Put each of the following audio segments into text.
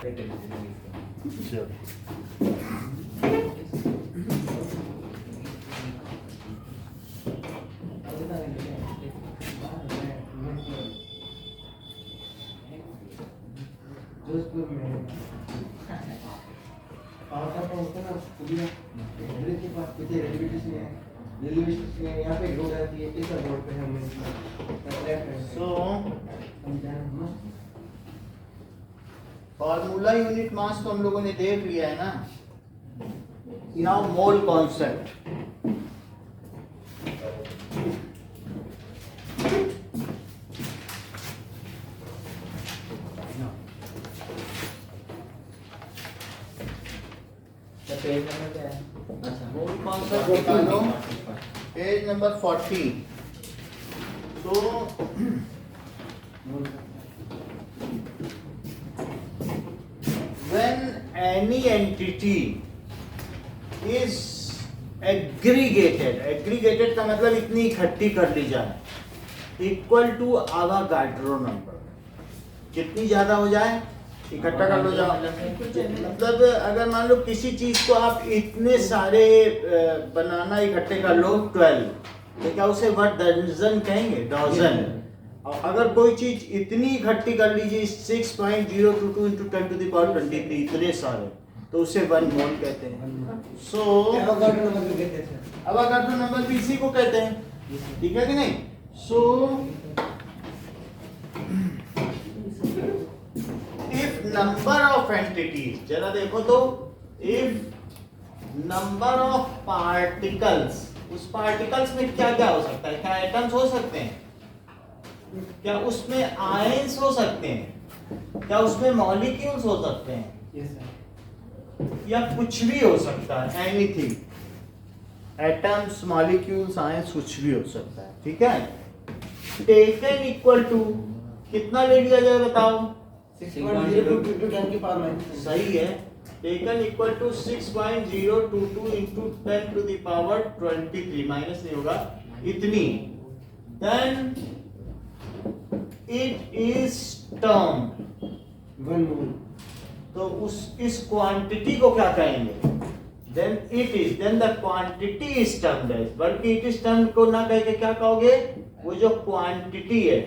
जोधपुर में पावर का होता ना पुलिया रेलवे के पास पीछे रेलवे स्टेशन है, रेलवे स्टेशन है, यहाँ पे रोड आती है, इस रोड पे हम सो फॉर्मूला यूनिट मास तो हम लोगों ने देख लिया है ना। Now mole concept. Page number क्या है? अच्छा मोल कॉन्सेप्ट निकालो, पेज नंबर 40। तो when any entity is aggregated का मतलब इतनी इकट्ठी कर ली जाए, इक्वल टू आवागाड्रो नंबर, जितनी ज्यादा हो जाए इकट्ठा कर लो जाओ। मतलब अगर मान लो किसी चीज को आप इतने सारे बनाना इकट्ठे कर लो 12, तो क्या उसे वर्ड दर्जन कहेंगे? डॉजन। और अगर कोई चीज इतनी इकट्ठी कर लीजिए 6.022 into 10 to the power 23, इतने सारे, तो उसे 1 मोल कहते हैं। सो अवागाड्रो नंबर भी इसी को कहते हैं, ठीक है कि नहीं? सो if number of entities, जरा देखो तो, if number of particles, उस पार्टिकल्स में क्या क्या हो सकता है? क्या एटम्स हो सकते हैं? क्या उसमें आयंस हो सकते हैं? क्या उसमें मॉलिक्यूल्स हो सकते हैं? Yes sir. या कुछ भी हो सकता है, एनीथिंग, एटम्स, मॉलिक्यूल्स, आयंस, कुछ भी हो सकता है, ठीक है? टेकन इक्वल टू कितना ले लिया जाए बताओ? 6.022 10 की पावर -9। सही है। Taken equal to 6.022 into 10 to the power 23, minus नहीं होगा, इतनी। Then it is termed 1 mole. तो इस क्वांटिटी को क्या कहेंगे? Then it is, then the quantity is termed as, बल्कि इट इज टर्म्ड को ना कह के क्या कहोगे? वो जो क्वांटिटी है,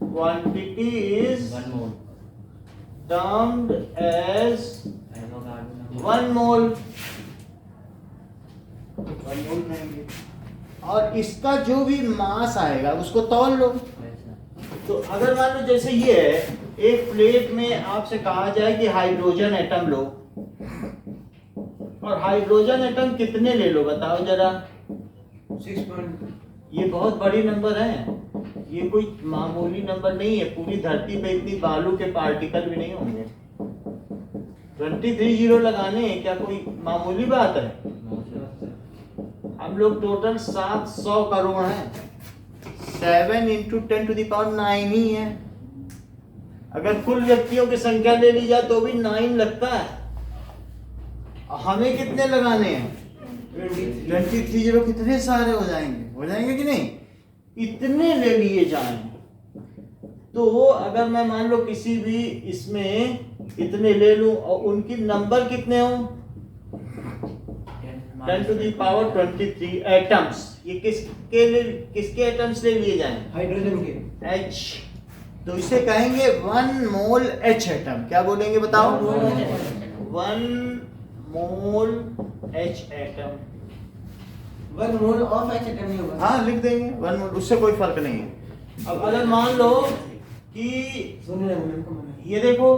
quantity is 1 mole termed as 1 मोल। 1 मोल कहेंगे। और इसका जो भी मास आएगा उसको तौल लो। तो अगर मान लो जैसे ये है, एक प्लेट में आपसे कहा जाए कि हाइड्रोजन एटम लो, और हाइड्रोजन एटम कितने ले लो बताओ जरा? 6. ये बहुत बड़ी नंबर है, ये कोई मामूली नंबर नहीं है। पूरी धरती पे इतनी बालू के पार्टिकल भी नहीं होंगे। 23 जीरो लगाने क्या कोई मामूली बात है? हम लोग टोटल 700 करोड़ हैं, 7 into 10 to the power 9 ही है। अगर कुल व्यक्तियों की संख्या ले ली जाए तो भी 9 लगता है। हमें कितने लगाने हैं? 23 जीरो कितने सारे हो जाएंगे कि नहीं? इतने ले लिए जाएं। तो अगर मैं मान लो किसी भी इसमें इतने ले लूं और उनकी नंबर कितने हो? 10 to the power 23 एटम्स। ये किसके एटम्स ले लिए जाएं? हाइड्रोजन के। H। तो इसे कहेंगे 1 मोल H एटम। क्या बोलेंगे बताओ? 1 मोल H atom. 1 mole of H atom नहीं होगा। हाँ लिख देंगे 1 मोल, उससे कोई फर्क नहीं है। अब अगर मान लो कि ये देखो,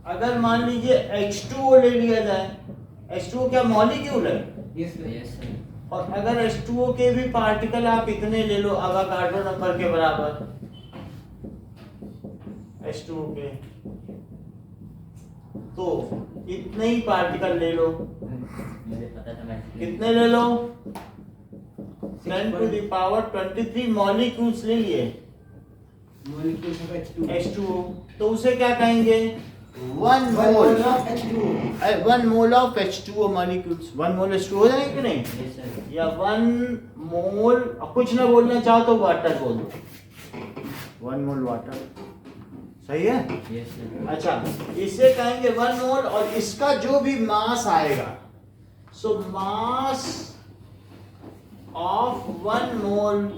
अगर मान लीजिए H2O ले लिया जाए, H2O क्या मॉलिक्यूल है? Yes sir. और अगर H2O के भी पार्टिकल आप इतने ले लो अवागाड्रो नंबर के बराबर, H2O के, तो इतने ही पार्टिकल ले लो। कितने ले लो? 10 to the power 23 मॉलिक्यूल्स ले लिए, मॉलिक्यूल्स ऑफ H2O। तो उसे क्या कहेंगे? 1 mole of H2O। 1 mole of H2O molecules. 1 mole H2O हो जाएंगे कि नहीं? या 1 मोल, कुछ ना बोलना चाहो तो वाटर बोल दो, 1 मोल वाटर। सही है? Yes sir. अच्छा, इसे कहेंगे 1 मोल और इसका जो भी मास आएगा, सो मास ऑफ 1 मोल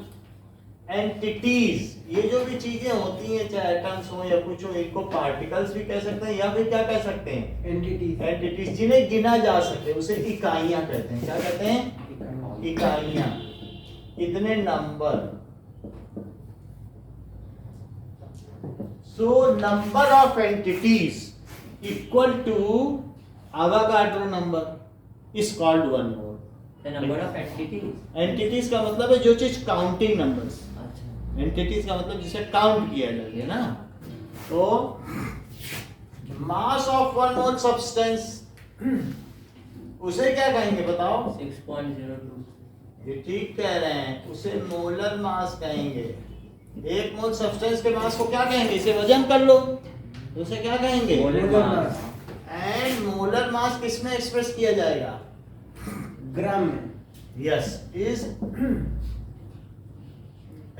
एंटिटीज, ये जो भी चीजें होती हैं चाहे एटम्स हो या कुछ हो, इनको पार्टिकल्स भी कह सकते हैं या फिर क्या कह सकते हैं? एंटिटीज। एंटिटीज, जिन्हें गिना जा सके उसे इकाइयां कहते हैं। क्या कहते हैं? इकाइयां। इतने number. So number of entities equal to Avogadro number is called 1 mole. The number of entities. Entities का मतलब है जो चीज काउंटिंग नंबर्स। अच्छा। एंटिटीज का मतलब जिसे काउंट किया जाए ना। तो मास ऑफ 1 मोल सब्सटेंस उसे क्या कहेंगे बताओ? 6.02। ये ठीक कह रहे हैं, उसे मोलर मास कहेंगे। 1 मोल सब्सटेंस के मास को क्या कहेंगे? इसे वजन कर लो, तो उसे क्या कहेंगे? Molar mass. And molar mass किस में एक्सप्रेस किया जाएगा? ग्राम में। Yes, is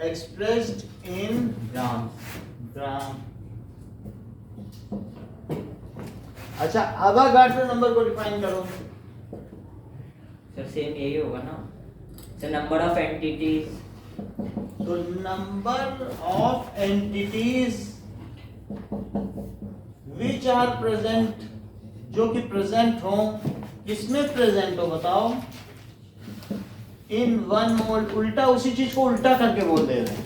expressed in gram. Gram. अच्छा, अवागाड्रो नंबर को डिफाइन करो। सर सेम यही होगा ना सर, नंबर ऑफ एंटिटीज। तो number of entities which are present, जो कि प्रेजेंट हो, किसमें प्रेजेंट हो बताओ? इन 1 मोल। उल्टा उसी चीज को उल्टा करके बोल दे रहे हैं।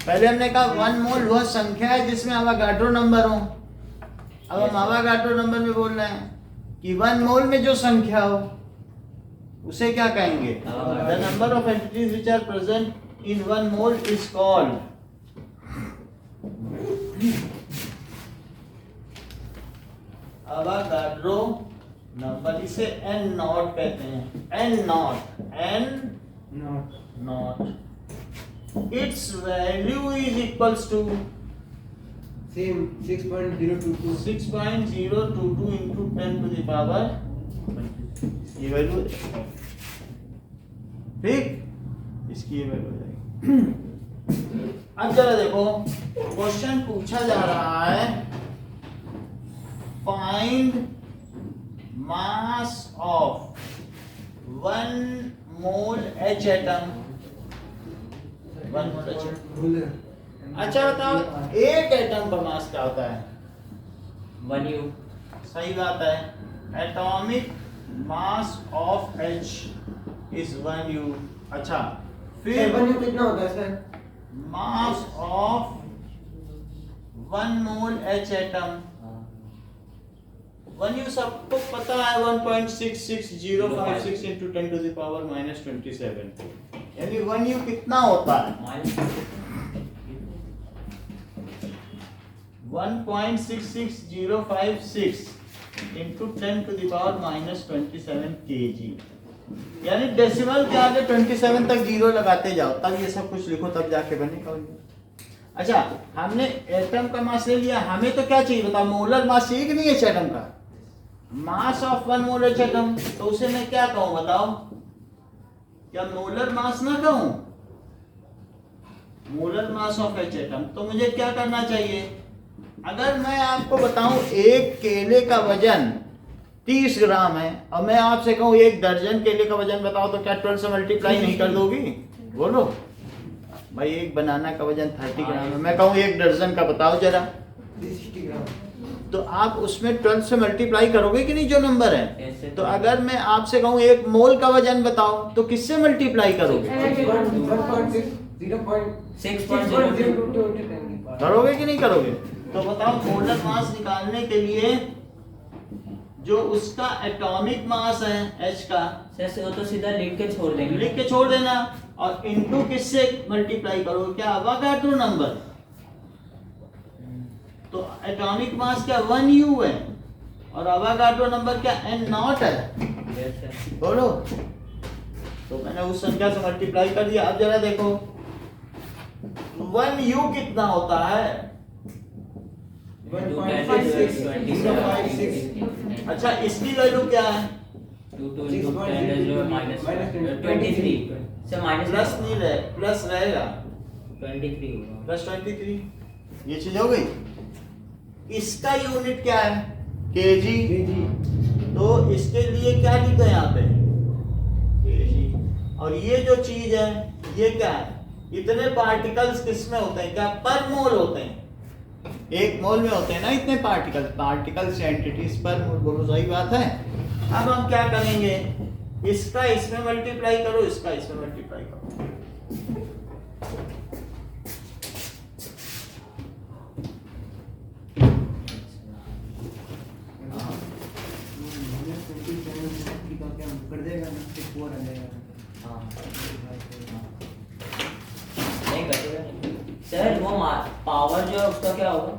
पहले हमने कहा 1 मोल वह संख्या है जिसमें अवागाड्रो नंबर हो। अब हम अवागाड्रो नंबर में बोल रहे हैं कि 1 मोल में जो संख्या हो उसे क्या कहेंगे? The number of entities which are present in 1 mole is called Avogadro number। इसे n नॉट कहते हैं। n not its value is equals to same 6.022। 6.022 into 10 to the power, ये वैल्यू ठीक, इसकी ये वैल्यू हो जाएगी। अब जरा देखो, क्वेश्चन पूछा जा रहा है find mass of 1 mole H atom. 1 mole H atom. अच्छा बताओ, एक एटम का मास क्या होता है? 1 U। सही बात है, atomic mass of H is 1 U। अच्छा, फिर 1 U कितना होता है sir? Mass of 1 mole H atom. 1 U सबको पता है 1.66056 into 10 to the power minus 27, यानी 1 U कितना होता है? 1.66056 into 10 to the power minus 27 kg। यानी डेसिमल के आगे 27 तक जीरो लगाते जाओ, तब ये सब कुछ लिखो, तब जाके बनेगा। अच्छा, हमने एटम का मास ले लिया, हमें तो क्या चाहिए बताओ? मोलर मास चाहिए कि नहीं है एटम का? मास ऑफ 1 मोल H एटम, तो उसे मैं क्या कहूं बताओ? क्या मोलर मास ना कहूं? Molar mass of H atom. तो मुझे क्या करना चाहिए? अगर मैं आपको बताऊं एक केले का वजन 30 ग्राम है और मैं आपसे कहूं 1 दर्जन केले का वजन बताओ, तो क्या 12 से मल्टीप्लाई नहीं कर दोगी? बोलो भाई, 1 बनाना का वजन 30 ग्राम है, मैं कहूं 1 दर्जन का बताओ जरा, 360 ग्राम। तो आप उसमें 12 से मल्टीप्लाई करोगे कि नहीं जो नंबर है? तो अगर मैं आपसे कहूं 1 मोल का वजन बताओ, तो किससे मल्टीप्लाई करोगे? 6.022 करोगे कि नहीं करोगे? तो बताओ, मोलर मास निकालने के लिए जो उसका एटॉमिक मास है H का, सर वो तो सीधा लिख के छोड़ देंगे। लिख के छोड़ देना, और इनटू किससे मल्टीप्लाई करोगे? क्या अवागाड्रो नंबर। तो एटॉमिक मास क्या 1 U है और अवागाड्रो नंबर क्या n नॉट है? Yes sir. बोलो। तो मैंने उस संख्या से मल्टीप्लाई कर दिया। अब जरा देखो 1 U कितना होता है? 1.56 अच्छा, इसकी वैल्यू क्या है? 23 सर, माइनस प्लस नहीं रहे, प्लस रहेगा, 23 होगा। प्लस 23। ये चीज हो गई। इसका यूनिट क्या है? केजी। जी तो इसके लिए क्या लिखा है यहाँ पे? केजी। और ये जो चीज है ये क्या है? इतने पार्टिकल्स किसमें होते हैं? क्या पर मोल होते हैं? एक मोल में होते हैं ना इतने पार्टिकल्स एंटिटीज पर मोल। बोलो सही बात है। अब हम क्या करेंगे? इसका इसमें मल्टीप्लाई करो, इसका इसमें मल्टीप्लाई करो। कर देगा ना, फिर 4 आ जाएगा। हाँ नहीं कटेगा नहीं। सर वो पावर जो है उसका क्या होगा?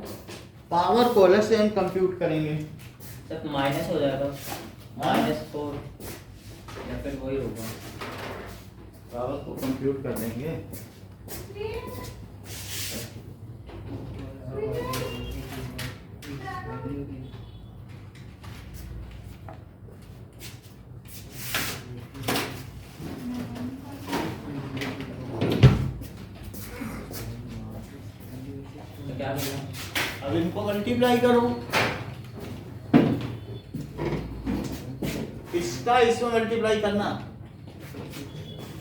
पावर को अलग से हम कंप्यूट करेंगे। सर माइनस हो जाएगा, -4 या फिर वही होगा। पावर को कंप्यूट कर देंगे। तो क्या करेगा? अब इनको मल्टीप्लाई करो। इसका इसमें मल्टीप्लाई करना।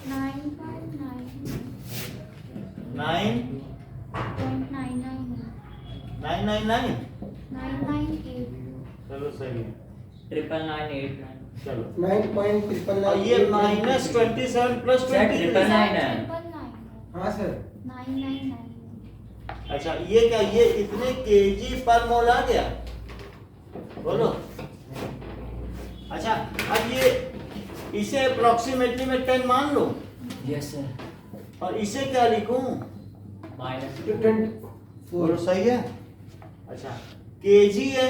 9,999 चलो सही है। 99989 चलो 9.999 और ये -27 प्लस सर 20। 999 हाँ सर। अच्छा ये क्या? ये इतने केजी पर मोल आ गया। बोलो। अच्छा अब ये इसे अप्रोक्सीमेटली में 10 मान लो यस सर। और इसे क्या लिखूं? -4 बोलो सही है। अच्छा केजी है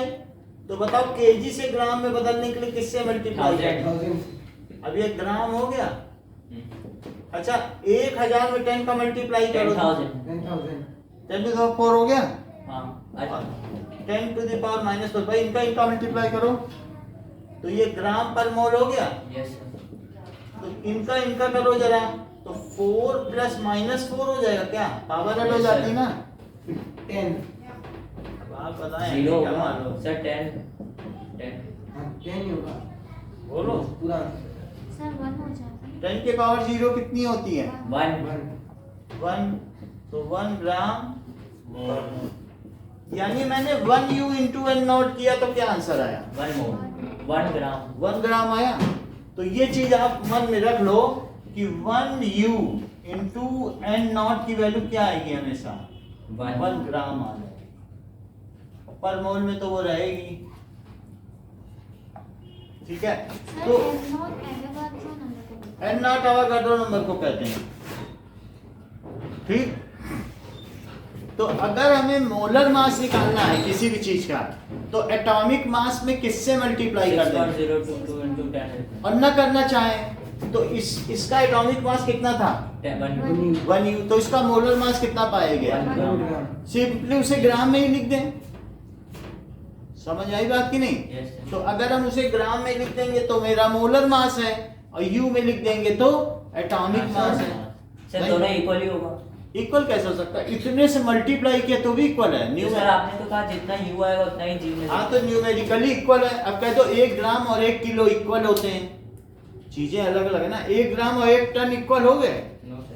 तो बताओ केजी से ग्राम में बदलने के लिए किससे मल्टीप्लाई करें? 1000 अब ये ग्राम हो गया। अच्छा 1000 में 10 का मल्टीप्लाई करो। 10,000 10 to the power हो गया। हाँ अच्छा 10 to the power -4 भाई इनका मल्टीप्लाई करो तो ये ग्राम पर मोल हो गया। Yes sir. तो इनका करो जरा तो 4 प्लस -4 हो जाएगा। क्या पावर ऐड हो जाती है ना? 10 अब आप बताएं 0 क्या होगा मान लो। सर। 10 हाँ 10 ही होगा बोलो पूरा। 10 के पावर 0 कितनी होती है? 1 1 तो 1 ग्राम यानी मैंने 1 U into n नॉट किया तो क्या आंसर आया? 1 मोल 1 ग्राम 1 ग्राम आया। तो ये चीज आप मन में रख लो कि 1 U into n नॉट की वैल्यू क्या आएगी? हमेशा 1 ग्राम आ जाएगी। पर मोल में तो वो रहेगी। ठीक है तो n नॉट अवोगाड्रो नंबर को कहते हैं। ठीक तो अगर हमें मोलर मास निकालना है किसी भी चीज का तो एटॉमिक मास में किससे मल्टीप्लाई कर देंगे? 6.022 into 10 और न करना चाहे तो इसका एटॉमिक मास कितना था? 1 U। तो इसका मोलर मास कितना पाएगा? 1 ग्राम। सिंपली उसे ग्राम में ही लिख दें। समझ आई बात की नहीं? Yes sir. तो अगर हम उसे ग्राम में लिख देंगे तो मेरा मोलर मास है और यू में लिख देंगे तो एटॉमिक मास है। सर दोनों इक्वल ही होगा। इक्वल कैसे हो सकता है? इतने से मल्टीप्लाई किया तो भी इक्वल है। तो सर आपने तो कहा जितना यू आएगा उतना ही जी में। हाँ तो न्यूमेरिकली इक्वल है। अब कह दो 1 ग्राम और 1 किलो इक्वल होते हैं। चीजें अलग अलग है ना। 1 ग्राम और 1 टन इक्वल हो गए। No sir.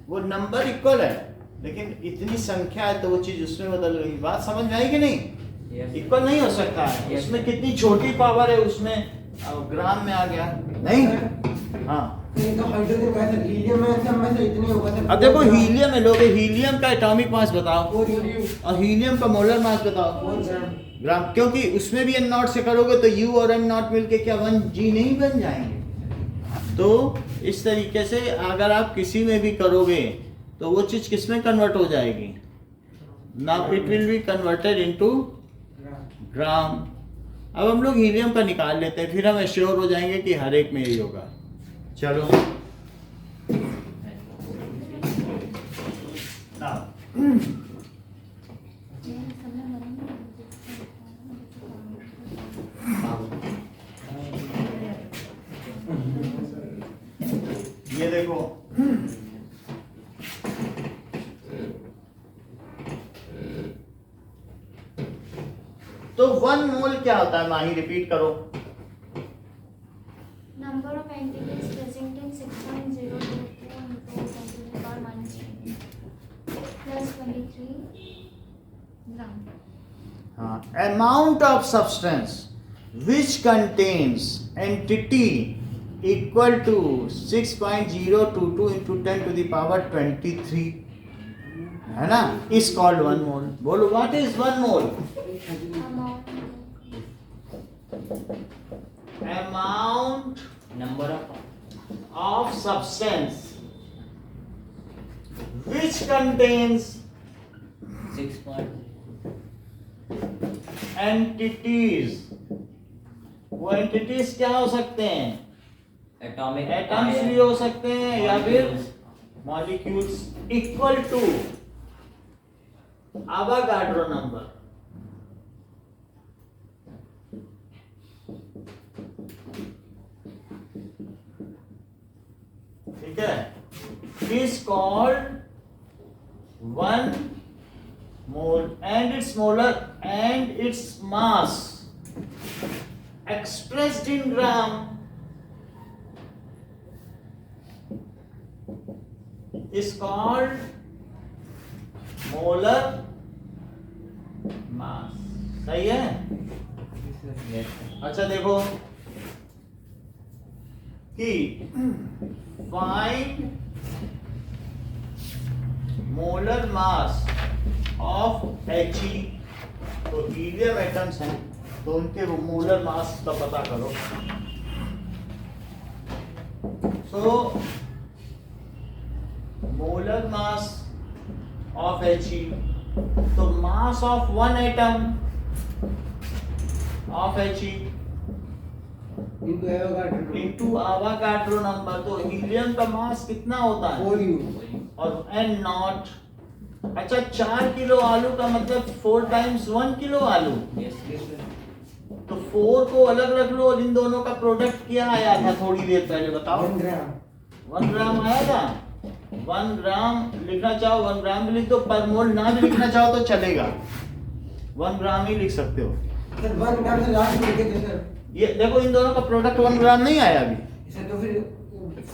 वो नंबर इक्वल है लेकिन इतनी संख्या है तो वो चीज उसमें बदल गई। बात समझ में आई कि नहीं? यस इक्वल नहीं हो सकता है। Yes. उसमें कितनी छोटी पावर है उसमें ग्राम में आ गया नहीं। हाँ तो हाइड्रोजन का सर हीलियम में सब में से इतने होगा सर। अब देखो हीलियम है। लोगे हीलियम का एटॉमिक मास बताओ 4 यूनिट और हीलियम का मोलर मास बताओ 4 ग्राम। ग्राम। क्योंकि उसमें भी n नॉट से करोगे तो u और n नॉट मिलके क्या 1g नहीं बन जाएंगे? तो इस तरीके से अगर आप किसी में भी करोगे तो वो चीज किस में कन्वर्ट हो जाएगी? Now it will be converted into gram. अब हम लोग हीलियम का निकाल लेते हैं फिर हम एश्योर हो जाएंगे कि हर एक में यही होगा। चलो ये देखो तो 1 मोल क्या होता है माही, रिपीट करो। Number of entities present in 6.022 into 10 to the power minus 20 plus 23 gram. हाँ, amount of substance which contains entity equal to 6.022 into 10 to the power 23 है ना, is called 1 mole। बोलो what is 1 mole? Amount Number of substance which contains 6.0 entities। वो entities क्या हो सकते हैं? atomic atoms ion, भी हो सकते हैं या फिर molecules, molecules equal to Avogadro number. ठीक है, is called 1 mole and it's molar and it's mass expressed in gram is called molar mass। सही है? yes, अच्छा देखो कि find molar mass of He। तो हीलियम एटम्स हैं तो उनके मोलर मास का पता करो। So molar mass of He, तो mass of 1 atom of He into Avogadro number. तो हीलियम का मास कितना होता है? 4U और n नॉट। अच्छा 4 किलो आलू का मतलब 4 टाइम्स 1 किलो आलू। yes, तो 4 को अलग रख लो और इन दोनों का प्रोडक्ट क्या आया था थोड़ी देर पहले बताओ? 1 ग्राम 1 ग्राम आया था। 1 ग्राम लिखना चाहो 1 ग्राम भी लिख दो, पर मोल ना भी लिखना चाहो तो चलेगा, 1 ग्राम ही लिख सकते हो। सर 1 ग्राम से लास्ट में लिखे थे सर। ये देखो इन दोनों का प्रोडक्ट 1 ग्राम नहीं आया अभी। सर तो फिर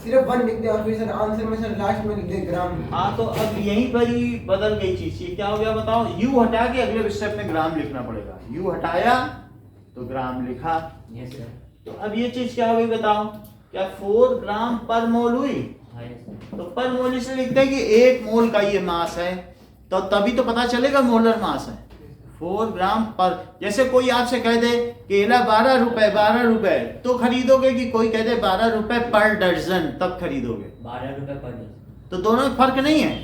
सिर्फ 1 लिख दे और फिर सर आंसर में सर लास्ट में लिख दे ग्राम। हाँ तो अब यहीं पर ही बदल गई चीज। ये क्या हो गया बताओ? यू हटा के अगले स्टेप में ग्राम लिखना पड़ेगा। यू हटाया तो ग्राम लिखा। yes sir, तो अब ये चीज क्या हुई बताओ? क्या 4 ग्राम पर मोल हुई? हाँ yes sir, तो पर मोल इसलिए लिखते हैं कि 1 मोल का ये मास है, तो तभी तो पता चलेगा मोलर मास है। 4 ग्राम पर, जैसे कोई आपसे कह दे केला 12 रुपए तो खरीदोगे कि कोई कह दे 12 रुपए पर दर्जन तब खरीदोगे? 12 रुपए पर दर्जन। तो दोनों में फर्क नहीं है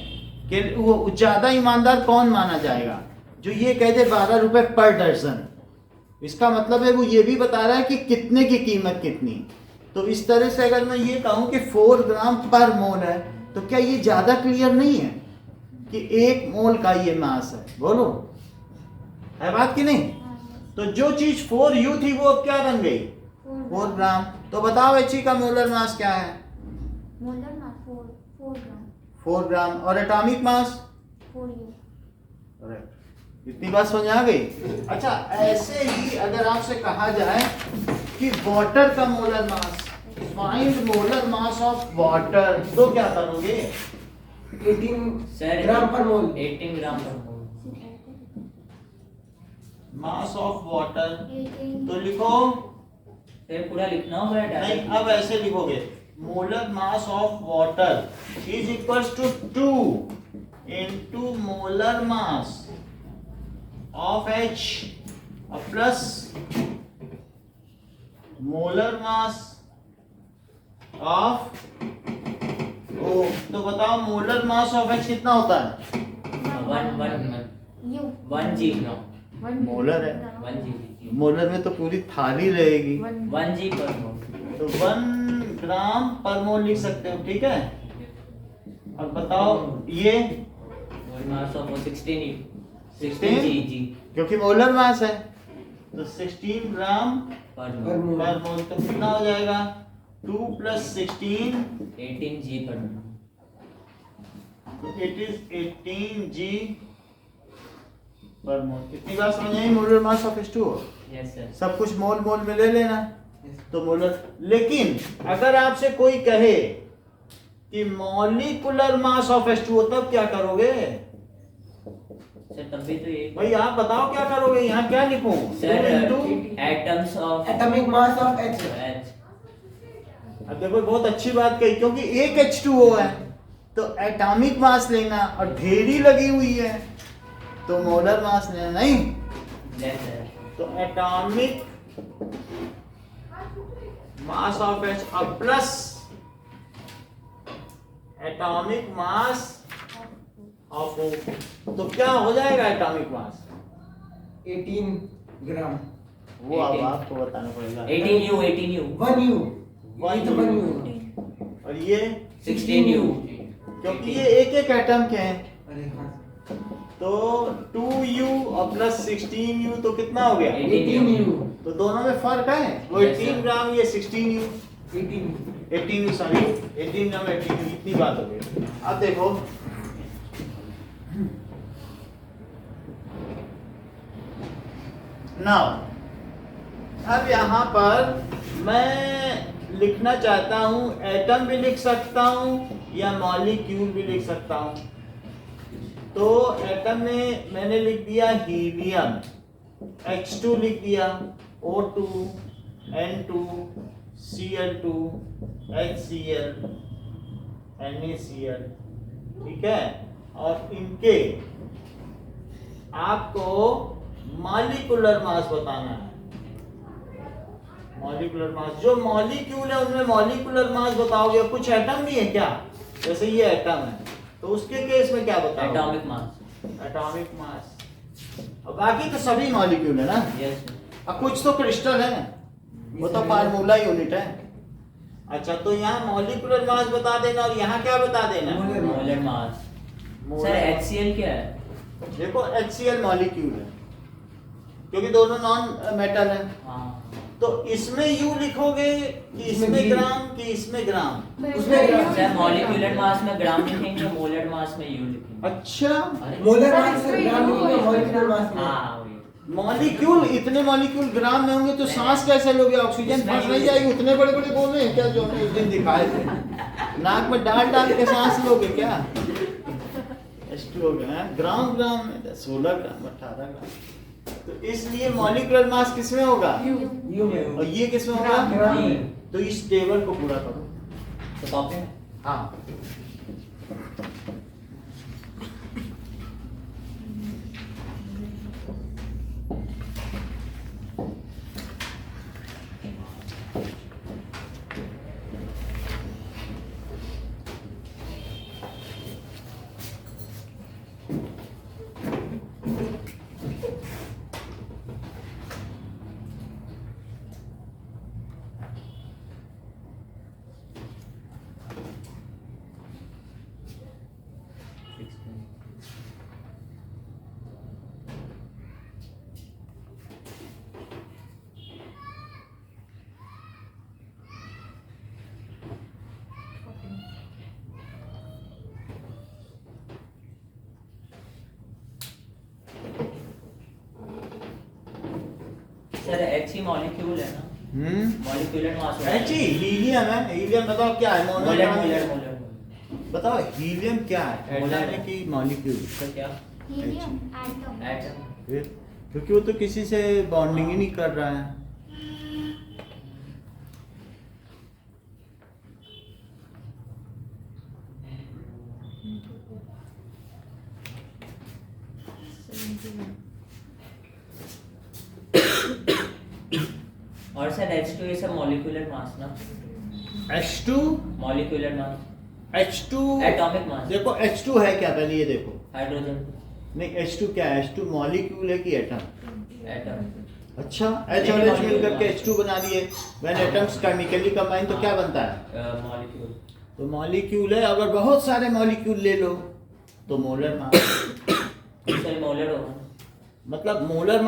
कि वो ज्यादा ईमानदार कौन माना जाएगा, जो ये कह दे 12 रुपए पर दर्जन। इसका मतलब है वो ये भी बता रहा है कि कितने की कीमत कितनी। तो इस तरह से अगर मैं ये कहूं कि 4 ग्राम पर मोल है तो क्या ये ज्यादा क्लियर नहीं है कि 1 मोल का ये मास है? बोलो, है बात कि नहीं? तो जो चीज 4U थी वो अब क्या बन गई? 4 ग्राम। तो बताओ He का मोलर मास क्या है? Molar mass 4 gram 4 ग्राम। और एटॉमिक मास? 4U। इतनी बात समझ आ गई? अच्छा ऐसे ही अगर आपसे कहा जाए कि वाटर का molar mass, find molar mass of water, तो क्या करोगे? 18 सर ग्राम पर मोल। 18 ग्राम पर मोल। मास ऑफ वाटर 18 तो लिखो, फिर पूरा लिखना होगा या नहीं डायरेक्ट? अब ऐसे लिखोगे, molar mass of water is equals to 2 into molar mass of H plus molar mass of O। तो बताओ मोलर मास ऑफ H कितना होता है? 1 जी नो, मोलर है। 1 जी, मोलर में तो पूरी थाली रहेगी। 1 जी पर मोल। तो 1 ग्राम पर मोल लिख सकते हो, ठीक है? अब बताओ ये मास ऑफ 16 16 जी क्योंकि मोलर मास है तो 16 ग्राम पर पर मोल। मोल। पर मोल। तो कितना हो जाएगा? 2 + 16 18 जी पर मोल। तो इट इज 18 G पर मोल कितनी बार समझ आई molar mass of H2O? Yes sir सब कुछ मोल मोल में ले लेना तो मोलर। लेकिन अगर आपसे कोई कहे कि मॉलिक्यूलर मास ऑफ H2O तब क्या करोगे? सर तब भी तो ये भाई आप बताओ क्या करोगे? यहाँ क्या लिखूं? Sir 2 into atoms of atomic mass of H। H अब देखो बहुत अच्छी बात कही, क्योंकि एक H2O है तो एटॉमिक मास लेना, और ढेरी लगी हुई है तो मोलर मास लेना नहीं। यस सर तो एटॉमिक मास ऑफ H और plus atomic mass of O, तो क्या हो जाएगा एटॉमिक मास? 18 ग्राम। वो अब आपको बताना पड़ेगा। 18U 1 U। One ये तो U। 1 U। और ये 16U क्योंकि ये एक एक एटम के हैं अरे हाँ। तो 2U और प्लस 16U तो कितना हो गया? 18 U। तो दोनों में फर्क है, वो Yes, 18 sir. ग्राम ये 16U 18। सॉरी 18 ग्राम 18 इतनी बात हो गई। अब देखो नाउ अब यहाँ पर मैं लिखना चाहता हूँ, एटम भी लिख सकता हूँ या मॉलिक्यूल भी लिख सकता हूँ। तो एटम में मैंने लिख दिया हीलियम, H2 लिख दिया, O2, N2, Cl2, HCl, NaCl, ठीक है। और इनके आपको मॉलिक्यूलर मास बताना है। मॉलिक्यूलर मास, जो मॉलिक्यूल है उनमें मॉलिक्यूलर मास बताओगे। कुछ एटम भी है क्या? जैसे ये एटम है तो उसके केस में क्या बताओगे? एटॉमिक मास एटॉमिक मास, और बाकी तो सभी मॉलिक्यूल है ना। यस सर अब कुछ तो क्रिस्टल है, वो तो फार्मूला यूनिट है। अच्छा तो यहाँ मॉलिक्यूलर मास बता देना और यहाँ क्या बता देना? मोलर मास सर HCl क्या है? देखो HCl मॉलिक्यूल है क्योंकि दोनों नॉन मेटल है। हाँ तो इसमें U लिखोगे कि इसमें ग्राम कि इसमें ग्राम? उसमें ग्राम। सर मॉलिक्यूलर मास में ग्राम लिखेंगे, मोलर मास में U लिखेंगे। अच्छा मोलर मास से ग्राम लिखेंगे, मॉलिक्यूलर मास में। हाँ वही मॉलिक्यूल, इतने मॉलिक्यूल ग्राम में होंगे तो सांस कैसे लोगे? ऑक्सीजन फंस नहीं जाएगी? उतने बड़े बड़े बोल रहे हैं क्या जो हमने उस दिन दिखाए थे? नाक में डाल डाल के सांस लोगे क्या? H2 हो गया है ग्राम ग्राम में 16 ग्राम 18 ग्राम। तो इसलिए मॉलिक्यूलर मास किसमें होगा? यू में। और ये किसमें होगा? ग्राम। तो इस टेबल को पूरा करो। तो कॉपी में हाँ सर He मॉलिक्यूल है ना, मॉलिक्यूलर मास होता है। H हीलियम है। हीलियम बताओ क्या है? मोलर मोलर मोलर बताओ हीलियम क्या है? एटम यानी कि मॉलिक्यूल। तो क्या हीलियम एटम एटम फिर क्योंकि वो तो किसी से बॉन्डिंग ही नहीं कर रहा है। और सर H2 ये सब मॉलिक्यूलर मास ना, H2 molecular mass H2 atomic mass देखो H2 है क्या? पहले ये देखो। हाइड्रोजन नहीं H2 क्या है? H2 मॉलिक्यूल है कि एटम? एटम अच्छा H और H मिलकर के H2 बना दिए। व्हेन एटम्स केमिकली कंबाइन तो क्या बनता है? मॉलिक्यूल। तो मॉलिक्यूल है। अगर बहुत सारे मॉलिक्यूल ले लो तो मोलर मास। सर मोलर होगा ना? मतलब मोलर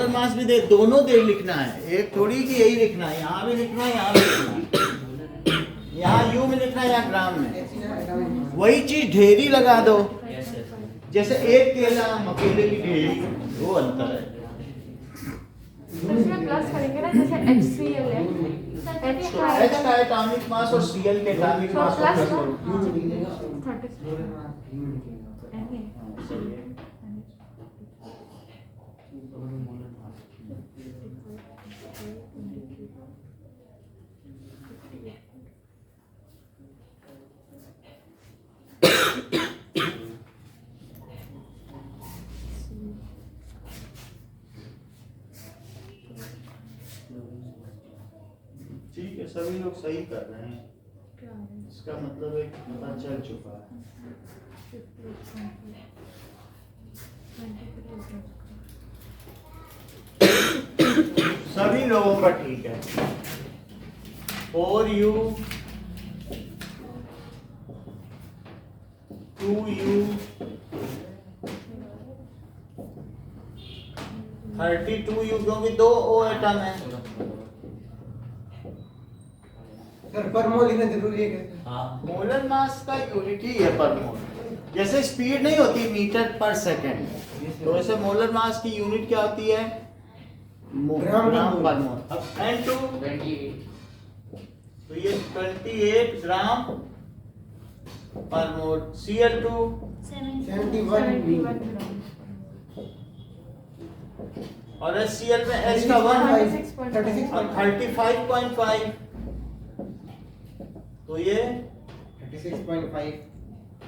मास भी दे, दोनों दे लिखना है। एक थोड़ी कि यही लिखना है, यहाँ भी लिखना है, यहाँ भी लिखना है। यहाँ यू में लिखना है, यहाँ ग्राम में। वही चीज ढेरी लगा दो। यस सर जैसे एक केला अकेले की ढेरी, वो अंतर है। तो इसमें प्लस करेंगे ना, जैसे HCl है तो H का एटॉमिक मास और Cl के एटॉमिक तो मास को प्लस प्लस ना? करो। 28. ठीक है, सभी लोग सही कर रहे हैं, इसका मतलब है कि पता चल चुका है। सभी लोगों का ठीक है। 4U 2U 32U, क्योंकि 2 O एटम है। सर पर मोल लिखना जरूरी है क्या? हाँ मोलर मास का यूनिट ही है पर मोल। जैसे स्पीड नहीं होती मीटर पर सेकंड, तो ऐसे मोलर मास की यूनिट क्या होती है? ग्राम पर मोल। अब N2 तो ये 28 ग्राम पर मोल। Cl2 71 और HCl में H का 1 36 और 35.5, तो ये 36.5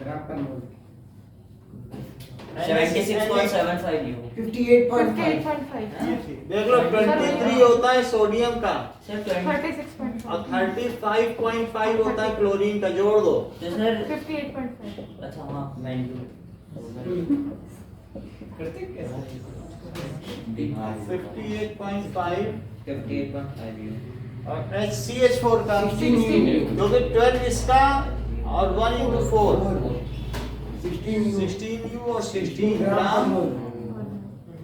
ग्राम पर मोल। 76.75 U 58.5 देख लो 23 होता है सोडियम का सर 20 और 35.5 होता है क्लोरीन का, जोड़ दो। तो सर 58.5. अच्छा हाँ वैल्यू करते कैसे? 58.5 58.5 U और HCH4 का 16 जो कि 12 इसका और 1 into 4 16 16U और 16 ग्राम पर ग्राम मोल।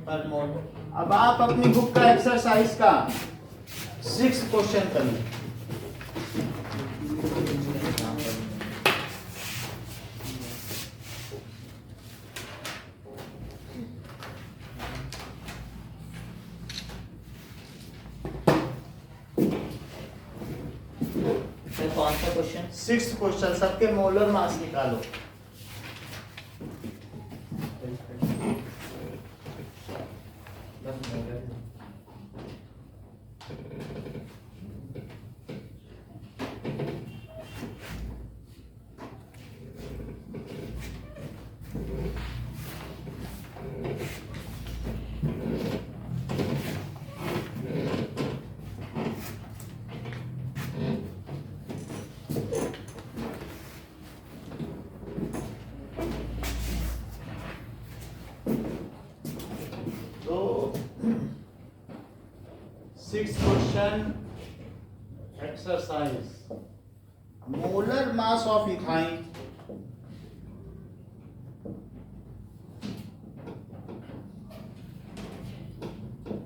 पर मोल। अब आप अपनी बुक का एक्सरसाइज का 6 क्वेश्चन करिए। सर कौन सा क्वेश्चन 6 क्वेश्चन, सबके मोलर मास निकालो। तो 6 question exercise. Molar mass of ethyne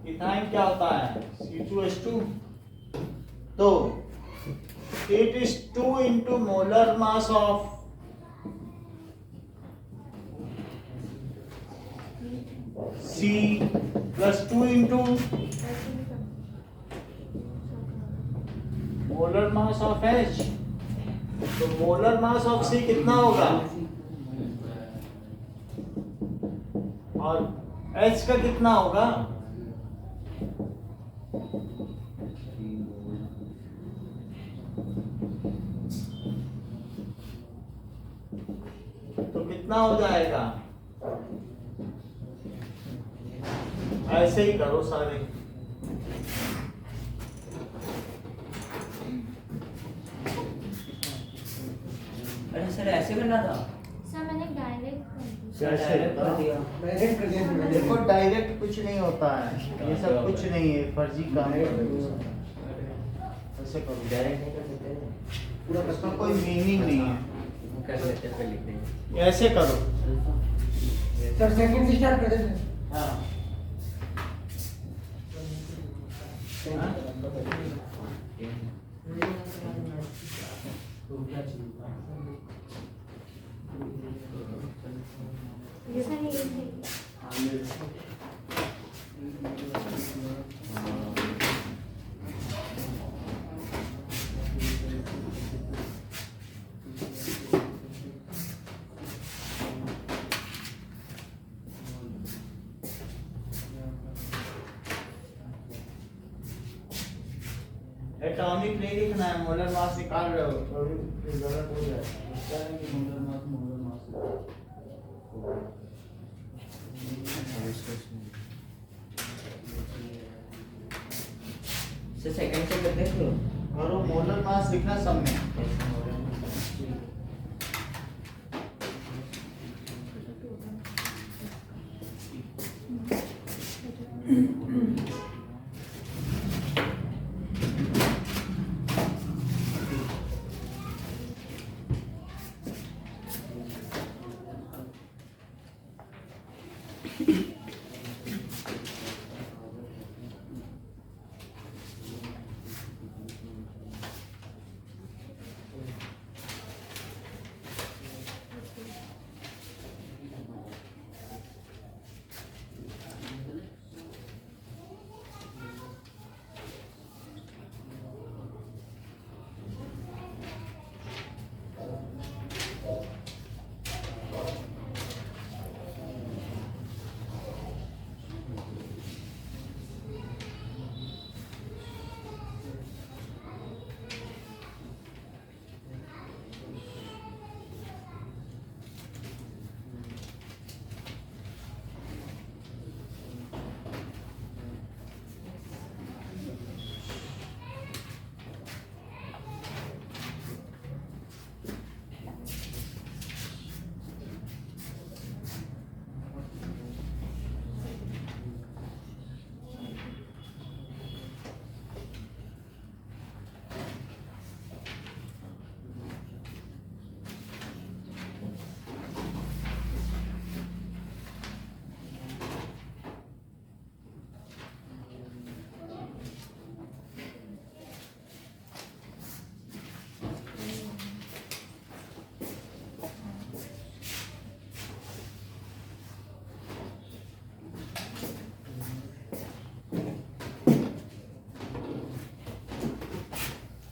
ethyne क्या होता है? C2H2। तो it is 2 into molar mass of C plus 2 into molar mass of H। तो मोलर मास ऑफ C कितना होगा? और H का कितना होगा? तो कितना हो जाएगा? ऐसे ही करो सारे। अरे सर ऐसे करना था सर मैंने डायरेक्ट कर दिया। सर डायरेक्ट कर दिया डायरेक्ट कर दिया। देखो डायरेक्ट कुछ नहीं होता है, ये सब कुछ नहीं है, फर्जी काम है। ऐसे करो, डायरेक्ट नहीं कर सकते पूरा इसका कोई मीनिंग नहीं है। कर सकते फिर लिख देंगे ऐसे करो। सर सेकंड से स्टार्ट कर देते हैं। हाँ सर ये एटॉमिक नहीं लिखना है, मोलर मास निकाल रहे हो तो फिर गलत हो जाएगा। क्या है कि मोलर मास सर सेकंड से कर देख लो। और वो मोलर मास लिखना सब में।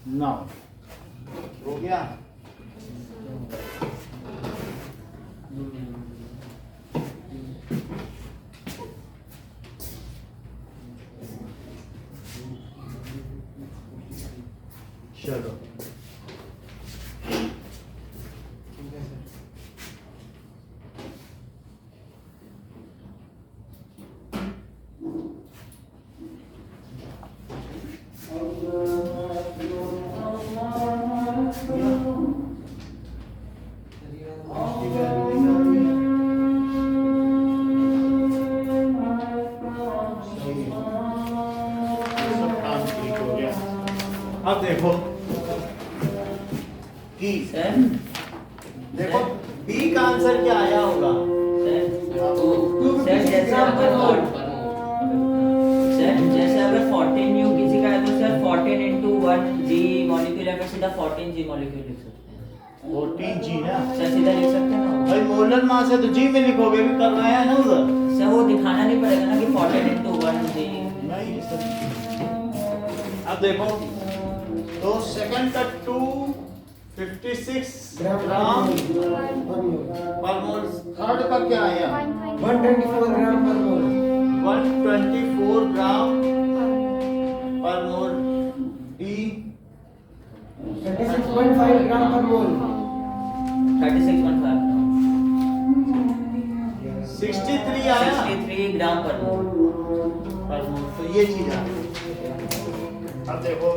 नाउ हो गया। चलो अब देखो कि सर देखो बी का आंसर क्या आया होगा। सर जैसे अगर सर जैसे अगर 14 न्यू किसी का है तो सर 14 into 1 G मॉलिक्यूल है, सीधा 14 G मॉलिक्यूल लिख सकते हैं। 14 जी ना सर सीधा लिख सकते हैं ना। भाई मोलर मास है तो जी में लिखोगे, भी कर रहे हैं ना उधर। सर वो दिखाना नहीं पड़ेगा ना कि 14 into 1 G। नहीं अब देखो तो सेकंड का 256 ग्राम पर मोल, थर्ड का क्या आया 124 ग्राम पर मोल, 124 ग्राम पर मोल। डी 36.5 ग्राम पर मोल, 36.5 63 आया 63 ग्राम पर मोल। पर मोल। तो ये चीज आ गई। अब देखो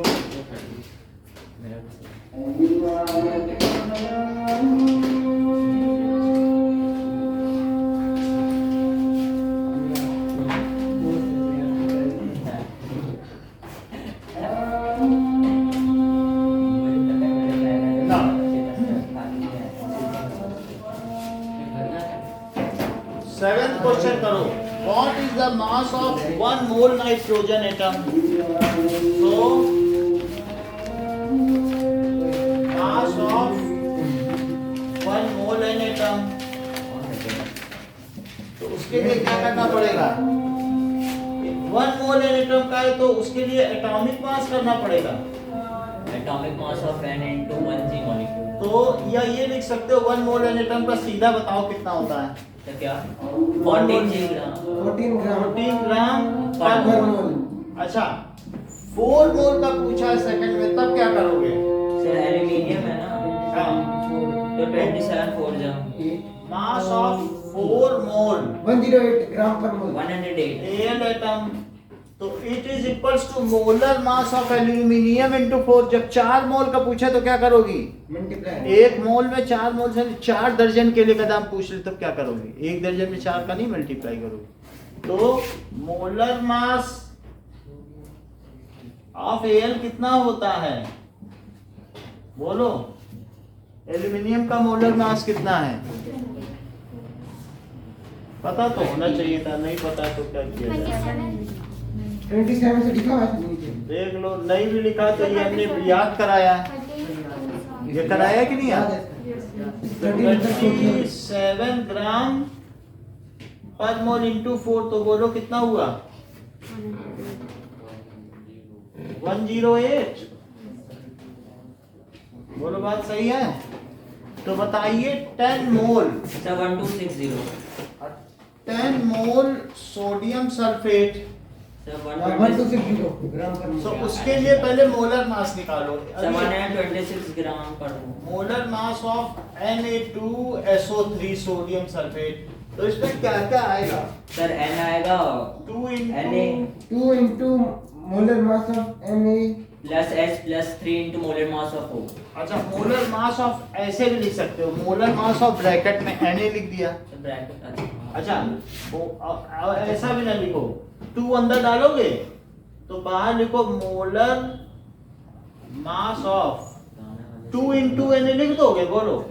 सेवेंथ क्वेश्चन करो। What is the mass of 1 mole nitrogen atom? तो mass of 1 mole N atom, तो उसके लिए क्या करना पड़ेगा? 1 मोल एन एटम का है तो उसके लिए एटॉमिक मास करना पड़ेगा। Atomic mass of n into 1 G molecule. तो या ये लिख सकते हो 1 मोल एन एटम का सीधा बताओ कितना होता है। तो क्या 14 G ग्राम 14 ग्राम 14 ग्राम पर पर मोल। अच्छा 4 मोल का पूछा है सेकंड में, तब क्या करोगे? सर एल्यूमिनियम है ना, तो 27 4 जा मास ऑफ 4 मोल 108 ग्राम पर मोल। 108 Al एटम, तो it is equals to molar mass of aluminium into 4। जब 4 मोल का पूछा तो क्या करोगी? मल्टीप्लाई। 1 मोल में 4 मोल से 4 दर्जन के लिए कदम पूछ ले तब क्या करोगे? 1 दर्जन में 4 का नहीं मल्टीप्लाई करोगे। तो मोलर मास ऑफ Al कितना होता है? बोलो, एल्यूमिनियम का मोलर मास कितना है? पता तो होना चाहिए था, नहीं पता तो क्या किया जाए? 27 से लिखा है नीचे। देख लो, नहीं भी लिखा तो ये हमने याद कराया है। ये कराया कि नहीं याद? 27 ग्राम पर मोल इंटू 4, तो बोलो कितना हुआ? 108। बोलो बात सही है? तो बताइए 10 mole, sir 1260 10 mole sodium sulphate, sir 1260 gram पर मोल। तो उसके लिए पहले मोलर मास निकालो। 126 ग्राम पर mole. Molar mass of Na2SO3 sodium sulphate, तो इसमें क्या क्या आएगा? सर एन आएगा 2 Na 2 into molar mass of Na plus S plus 3 into molar mass of O। अच्छा, मोलर मास ऑफ ऐसे भी लिख सकते हो, मोलर मास ऑफ ब्रैकेट में Na लिख दिया। ब्रैकेट अच्छा, ऐसा भी ना लिखो, 2 अंदर डालोगे तो बाहर लिखो molar mass of 2 into Na लिख दोगे। बोलो,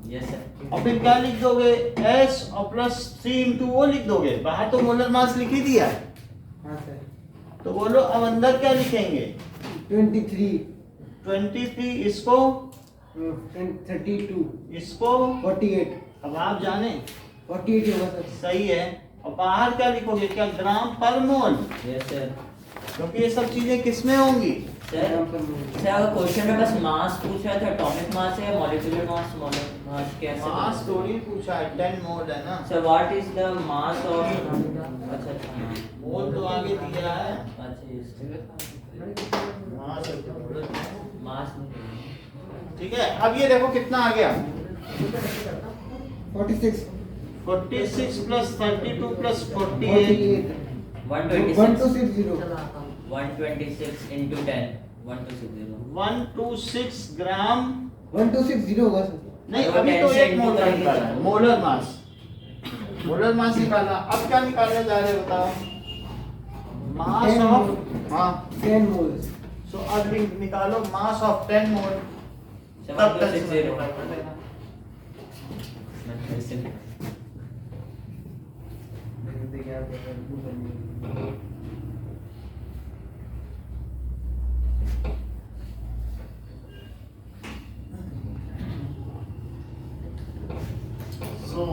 यस सर। और फिर क्या लिख दोगे? S और प्लस 3 इंटू वो लिख दोगे। बाहर तो मोलर मास लिख ही दिया है, हां सर। तो बोलो अब अंदर क्या लिखेंगे? 23 इसको, 32 इसको, 48 अब आप जाने 48 होगा सर। सही है। और बाहर क्या लिखोगे? क्या ग्राम पर मोल? Yes sir. क्योंकि ये सब चीजें किसमें होंगी? सर ग्राम पर मोल। सर अगर क्वेश्चन में बस मास पूछ रहा था, एटॉमिक मास है मॉलिक्यूलर मास, मोलर मास कैसे? मास थोड़ी पूछा है, 10 मोल है ना। Sir what is the mass of, अच्छा अच्छा मोल तो आगे दिया है, अच्छा yes। मास है तो मोल है। मास नहीं। ठीक है। अब ये देखो कितना आ गया? 46 46 प्लस 32 प्लस 48, 1260 126 into 10 1260 126 ग्राम। 1260 होगा सर। नहीं, अगर अभी तो 10 से 1 मोल into का करेंगे निकाला है, मोलर मास। मोलर मास निकाला, अब क्या निकालने जा रहे हो बताओ? मास 10 ऑफ, मोल। हाँ, 10 मोल्स। सो अब निकालो मास ऑफ 10 मोल। सर तब तक 1260 So,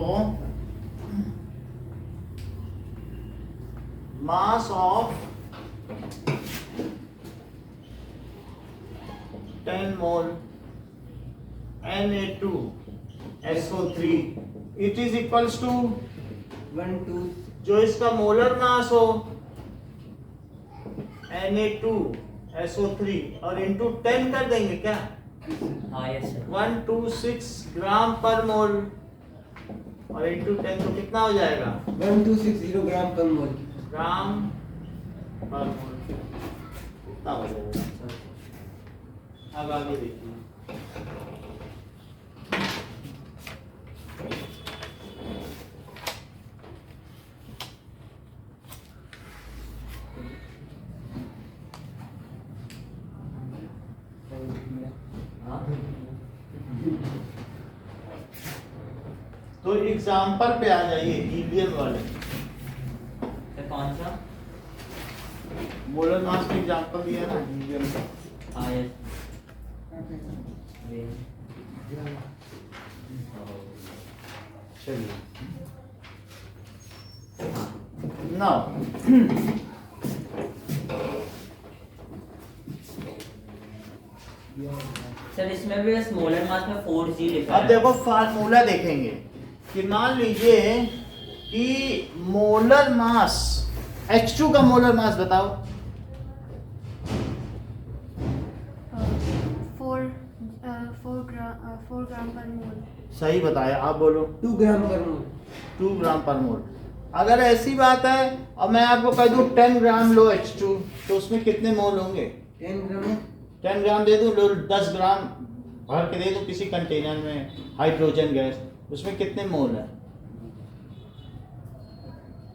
mass of 10 mole Na2SO3, it is equals to 1 2 जो इसका मोलर मास हो Na2SO3 और इंटू 10 कर देंगे क्या? हाँ यस सर 126 ग्राम पर मोल और इंटू 10 तो कितना हो जाएगा? 1260 ग्राम पर मोल। ग्राम पर मोल कितना हो जाएगा? अब आगे देखिए। तो एग्जाम्पल पे आ जाइए, हीलियम वाले सर कौन सा? मोलर मास का एग्जाम्पल दिया ना हीलियम का। हाँ यस चलिए नाउ सर इसमें भी बस मोलर मास में 4G लिखा अब है। देखो फार्मूला देखेंगे कि मान लीजिए कि मोलर मास H2 का मोलर मास बताओ। 4 ग्राम पर मोल। सही बताया, आप बोलो। 2 ग्राम पर मोल। 2 ग्राम पर मोल। अगर ऐसी बात है और मैं आपको कह दूं 10 ग्राम लो H2, तो उसमें कितने मोल होंगे? 10 ग्राम 10 ग्राम दे दूं, लो 10 ग्राम भर के दे दूं किसी कंटेनर में हाइड्रोजन गैस, उसमें कितने मोल है?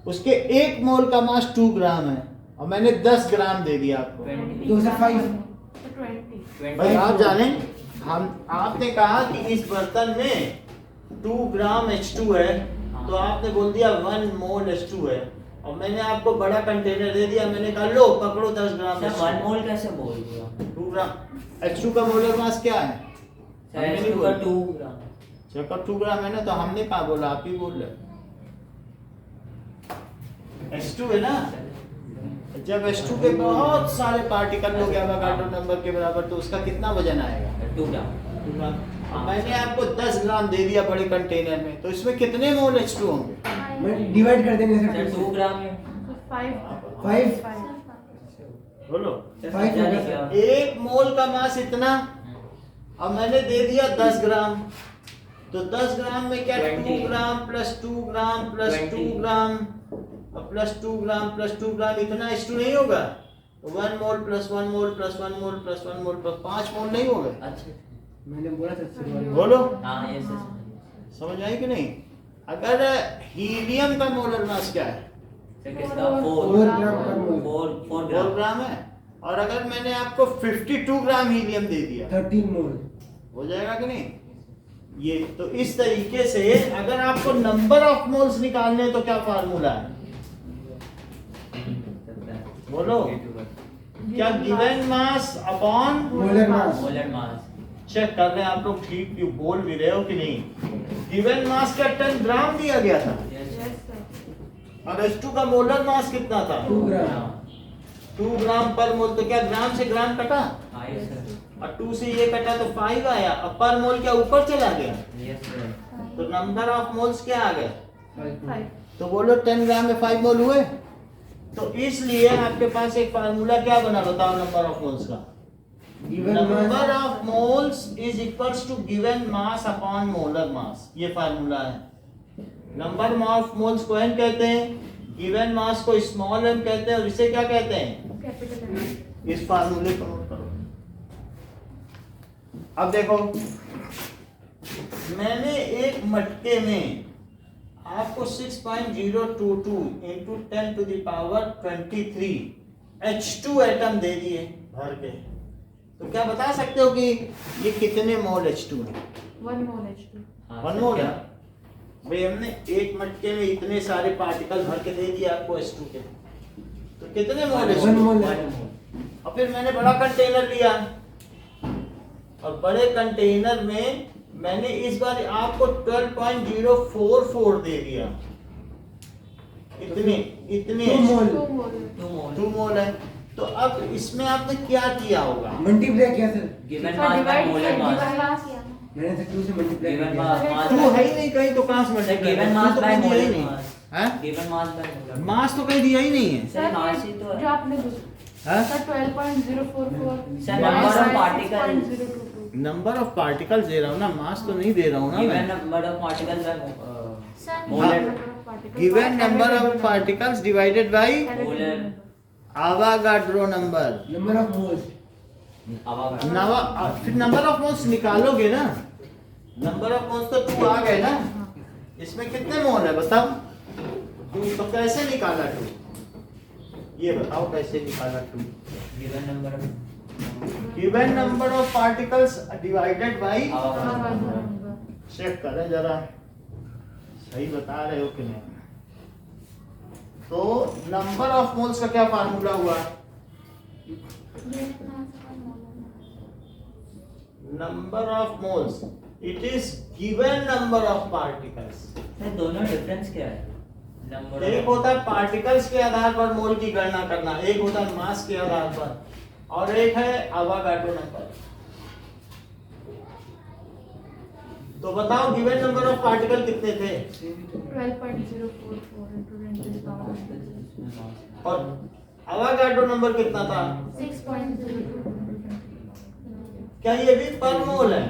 उसके 1 मोल का मास 2 ग्राम है और मैंने 10 ग्राम दे दिया आपको। 2 से 5 तो 20। भाई आप जाने, हम आपने कहा कि इस बर्तन में 2 ग्राम H2 है, तो आपने बोल दिया 1 मोल H2 है, और मैंने आपको बड़ा कंटेनर दे दिया, मैंने कहा लो पकड़ो 10 ग्राम सर H2। 1 मोल कैसे बोल दिया? 2 ग्राम H2 का मोलर मास क्या है? सर H2 का 2 ग्राम। चक्कर 2 ग्राम है ना, तो हमने कहा बोला, आप ही बोल रहे। H2 है ना, जब H2 के बहुत सारे पार्टिकल हो गया एवोगाड्रो नंबर के बराबर, तो उसका कितना वजन आएगा? 2 ग्राम। 2 ग्राम। अब मैंने आपको 10 ग्राम दे दिया बड़े कंटेनर में, तो इसमें कितने मोल H2 होंगे? मैं डिवाइड कर देंगे सर सर 2 ग्राम है। 5 बोलो। सर Five समझा नहीं होगा। क्या? 1 मोल का मास इतना, अब मैंने दे दिया 10 ग्राम, तो 10 ग्राम में क्या 2 20 gram plus 2 gram plus 2 20 gram plus 2 gram plus 2 ग्राम, इतना H2 नहीं होगा? तो 1 मोल प्लस 1 मोल प्लस 1 मोल प्लस 1 मोल प्लस 5 मोल नहीं हो गए? अच्छा। मैंने बोला था बोलो, हाँ ये सर समझ आई कि नहीं? अगर हीलियम का मोलर मास क्या है? सर किसका 4 4 ग्राम पर मोल 4 4 ग्राम। ग्राम है, और अगर मैंने आपको 52 ग्राम हीलियम दे दिया, 13 मोल हो जाएगा कि नहीं? ये तो इस तरीके से अगर आपको नंबर ऑफ मोल्स निकालने हैं, तो क्या फार्मूला है? बोलो। क्या given mass upon molar mass molar mass. Check कर रहे हैं आप लोग, ठीक क्यों बोल भी रहे हो कि नहीं? गिवन मास का 10 ग्राम दिया गया था, यस सर। और H2 का मोलर मास कितना था? 2 ग्राम 2 ग्राम पर मोल, तो क्या ग्राम से ग्राम कटा, हाँ ये सर। और 2 से ये कटा तो 5 आया, अब पर मोल क्या ऊपर चला गया, यस सर। तो नंबर ऑफ मोल्स क्या आ गए? 5। तो बोलो 10 ग्राम में 5 मोल हुए। तो इसलिए आपके पास एक फार्मूला क्या बना, बताओ नंबर ऑफ मोल्स का? Given number mass of moles is equals to given mass upon molar mass, ये फार्मूला है। नंबर ऑफ मोल्स को n कहते हैं, गिवन मास को स्मॉल m कहते हैं, और इसे क्या कहते हैं? Capital M। इस फार्मूले को नोट करो। अब देखो, मैंने एक मटके में आपको 6.022 into 10 to the power 23 H2 atom दे दिए भर के, तो क्या बता सकते हो कि ये कितने मोल H2 है? 1 मोल H2। हाँ, 1 सर, मोल क्या? है भाई, हमने एक मटके में इतने सारे पार्टिकल भर के दे दिए आपको H2 के, तो कितने मोल One H2? मोल। 1 मोल। और फिर मैंने बड़ा कंटेनर लिया, और बड़े कंटेनर में मैंने इस बार आपको 12.044 दे दिया, इतने इतने 2 मोल 2 मोल। 2 मोल। 2 मोल है। तो अब इसमें आपने क्या किया होगा? मल्टीप्लाई किया sir given sir, mass by divide molar किया, मास। divide मास। मैंने सर 2 से मल्टीप्लाई गिवन किया मास तू है ही नहीं कहीं, तो कहां से सर मल्टीप्लाई गिवन करें? मास तू तो बाय कहीं दिया ही मोलर नहीं मास। है, given mass by molar mass. Mass तो कहीं दिया ही नहीं है, सर मास ही तो जो है। आपने है? Sir 12.044 sir, number of particles। 6.022। Number of particles they रहा हूँ ना, मास तो नहीं दे रहा हूँ ना गिवन मैं। Number of particles by sir molar. Given number of particles divided by molar. Avogadro number. Number of moles Avogadro. फिर नंबर ऑफ मोल्स निकालोगे ना, नंबर ऑफ मोल्स तो 2 आ गए ना, इसमें कितने मोल है बताओ? 2, तो कैसे निकाला 2? ये बताओ कैसे निकाला 2? Given number of given number of particles divided by, Avogadro. Check करें जरा सही बता रहे हो कि नहीं। तो नंबर ऑफ मोल्स का क्या फार्मूला हुआ? Number of moles it is given number of particles. Sir दोनों डिफरेंस क्या है? नंबर एक होता है पार्टिकल्स के आधार पर मोल की गणना करना, एक होता है मास के आधार पर, और एक है आवागाड्रो नंबर। तो बताओ गिवन नंबर ऑफ पार्टिकल कितने थे? 12.044 into 10 to the power 19। और आवागाड्रो नंबर कितना था? 6.022। क्या ये भी पर मोल है?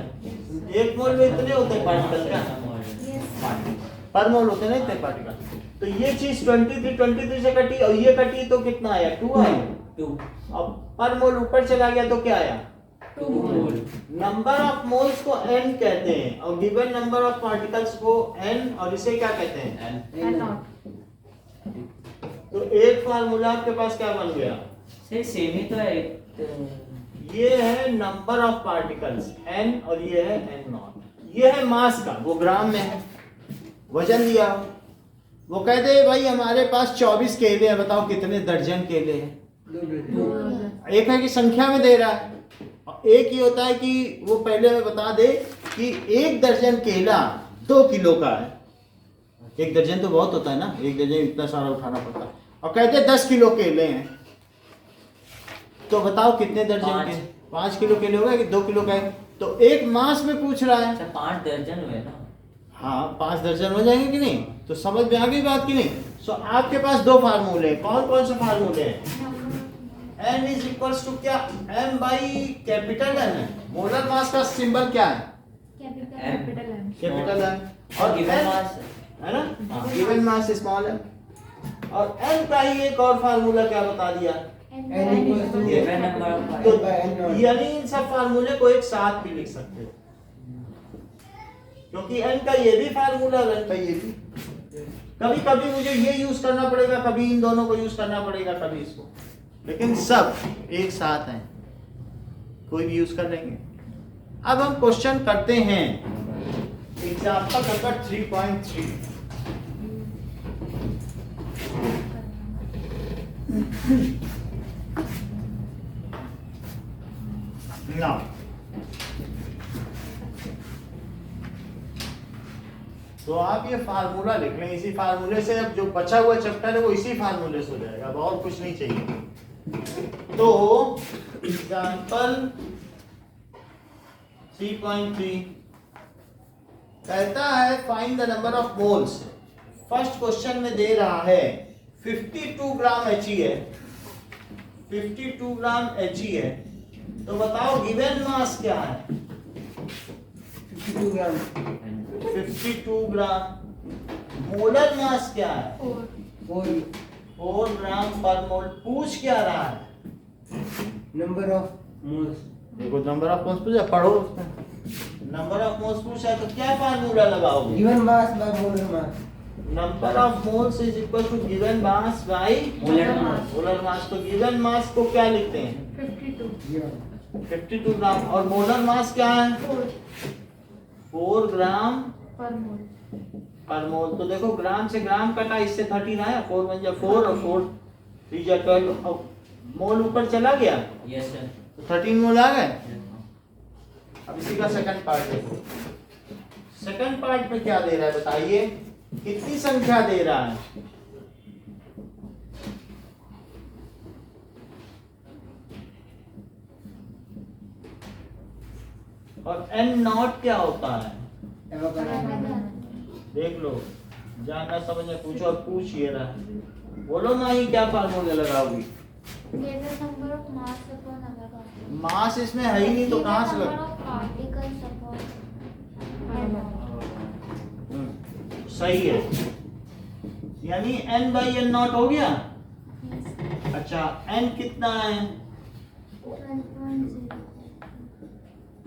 एक मोल में इतने होते हैं पार्टिकल क्या? Yes. पर मोल होते हैं ना इतने पार्टिकल। तो ये चीज 23 से कटी और ये कटी तो कितना आया? 2 आया। 2 अब पर मोल ऊपर चला गया तो क्या आया? 2 मोल। नंबर ऑफ मोल्स को n कहते हैं और गिवन नंबर ऑफ पार्टिकल्स को n और इसे क्या कहते हैं? And not. तो एक फार्मूला आपके पास क्या बन गया? सही सेम ही तो है। ये है नंबर ऑफ पार्टिकल्स n और ये है n नॉट। ये है मास का, वो ग्राम में है, वजन दिया। वो कहते हैं भाई हमारे पास 24 केले हैं, बताओ कितने दर्जन केले हैं? 2 एक है कि संख्या में दे रहा है, और एक ही होता है कि वो पहले हमें बता दे कि 1 दर्जन केला 2 किलो का है। 1 दर्जन तो बहुत होता है ना, 1 दर्जन इतना सारा उठाना पड़ता है। और कहते हैं 10 किलो केले हैं, तो बताओ कितने दर्जन के? 5 किलो केले हो गए कि 2 किलो का है? तो एक मास में पूछ रहा है। अच्छा 5 दर्जन हुए ना? हाँ 5 दर्जन हो जाएंगे कि नहीं? तो समझ में आ गई बात की नहीं? सो आपके पास 2 फार्मूले हैं। कौन कौन से फार्मूले हैं? n इज इक्वल्स टू क्या? m बाई कैपिटल n है। मोलर मास का सिंबल क्या है? Capital M. Capital m। और और गिवन n मास है ना, गिवन मास स्मॉल है। और n का ही एक और फार्मूला क्या बता दिया? n equals to given number of तो by n naught. यानी इन सब फार्मूले को एक साथ भी लिख सकते हो, क्योंकि n का ये भी फार्मूला है, n का ये भी। कभी कभी मुझे ये यूज करना पड़ेगा, कभी इन दोनों को यूज करना पड़ेगा, कभी इसको, लेकिन सब एक साथ हैं, कोई भी यूज कर लेंगे। अब हम क्वेश्चन करते हैं एग्जांपल नंबर 3.3। नाउ तो आप ये फार्मूला लिख लें, इसी फार्मूले से अब जो बचा हुआ चैप्टर है वो इसी फार्मूले से हो जाएगा, अब और कुछ नहीं चाहिए। तो एग्जांपल 3.3 कहता है find the number of moles. First question में दे रहा है 52 ग्राम He है, 52 ग्राम He है, तो बताओ गिवन मास क्या है? 52 ग्राम 52 ग्राम। मोलर मास क्या है? 4 ग्राम पर मोल। पूछ क्या रहा है? Number of moles. देखो नंबर ऑफ मोल्स पूछा, पढ़ो उसमें। नंबर ऑफ मोल्स पूछा है तो क्या फार्मूला लगाओगे? Given mass by molar mass. Number of moles is equal to given mass by molar mass. Molar mass. तो गिवन मास को क्या लिखते हैं? 52 52 ग्राम। और मोलर मास क्या है? 4 ग्राम per mole. पर मोल। तो देखो ग्राम से ग्राम कटा, इससे 13 आया, 4 1 जा 4 और 4 3 जा 12। अब मोल ऊपर चला गया यस सर। तो 13 मोल आ गए। अब इसी का सेकंड पार्ट देखो। सेकंड पार्ट में क्या दे रहा है बताइए? कितनी संख्या दे रहा है? और n नॉट क्या होता है? देख लो, जानना समझना पूछो और पूछ ये रहा है। बोलो ना ही क्या फार्मूले लगाओगी? Given number of mass upon number of मास इसमें है ही नहीं तो कहाँ से number लग? of particles upon सही है, यानी n बाई n नॉट हो गया। yes, अच्छा n कितना है? 12.0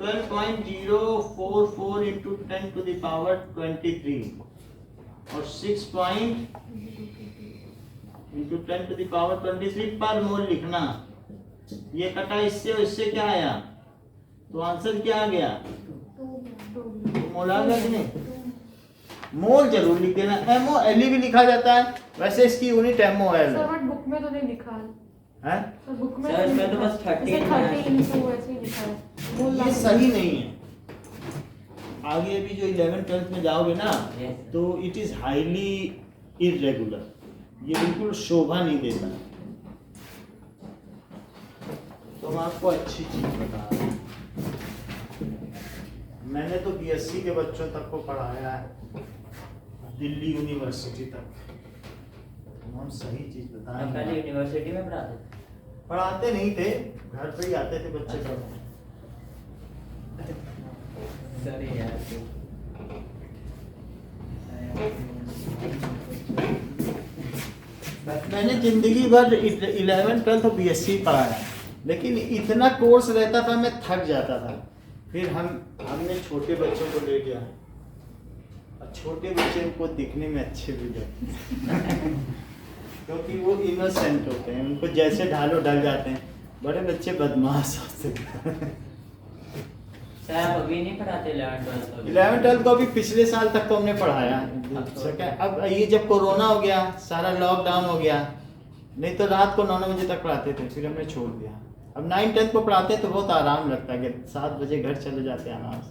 12.044 into 10 to the power 23 और 6 into 10 to the power 23 पर मोल लिखना। ये कटा इससे और इससे क्या आया? तो आंसर क्या आ गया? 2 मोल आ गया कि नहीं? मोल जरूर लिख देना। MOLE भी लिखा जाता है, वैसे इसकी यूनिट MOL सर है। बट बुक में तो नहीं लिखा है। हैं? सर बुक में सर, इसमें तो बस 13 है। 13 तो वैसे ही लिखा है। बोल ये सही नहीं है। आगे भी जो 11 12 में जाओगे ना Yes. तो इट इज हाईली इरेगुलर, ये बिल्कुल शोभा नहीं देता। तो हम आपको अच्छी चीज बता रहे हैं। मैंने तो BSc के बच्चों तक को पढ़ाया है, दिल्ली यूनिवर्सिटी तक। हम सही चीज हम बताएं। पहले यूनिवर्सिटी में पढ़ाते थे। पढ़ाते नहीं थे, घर पे ही आते थे बच्चे सब। सॉरी यार मैंने जिंदगी भर 11 12 और बीएससी पढ़ा है, लेकिन इतना कोर्स रहता था मैं थक जाता था। फिर हमने छोटे बच्चों को ले लिया, और छोटे बच्चे को दिखने में अच्छे भी लगते क्योंकि वो इनोसेंट होते हैं, उनको जैसे ढालो ढल जाते हैं। बड़े बच्चे बदमाश होते हैं। सर आप अभी नहीं पढ़ाते 11 12 11 12 को अभी पिछले साल तक तो हमने पढ़ाया। अब ये जब कोरोना हो गया, सारा लॉकडाउन हो गया, नहीं तो रात को 9 बजे तक पढ़ाते थे, फिर हमने छोड़ दिया। अब 9 10 को पढ़ाते हैं तो बहुत आराम लगता है कि 7 बजे घर चले जाते हैं आराम से,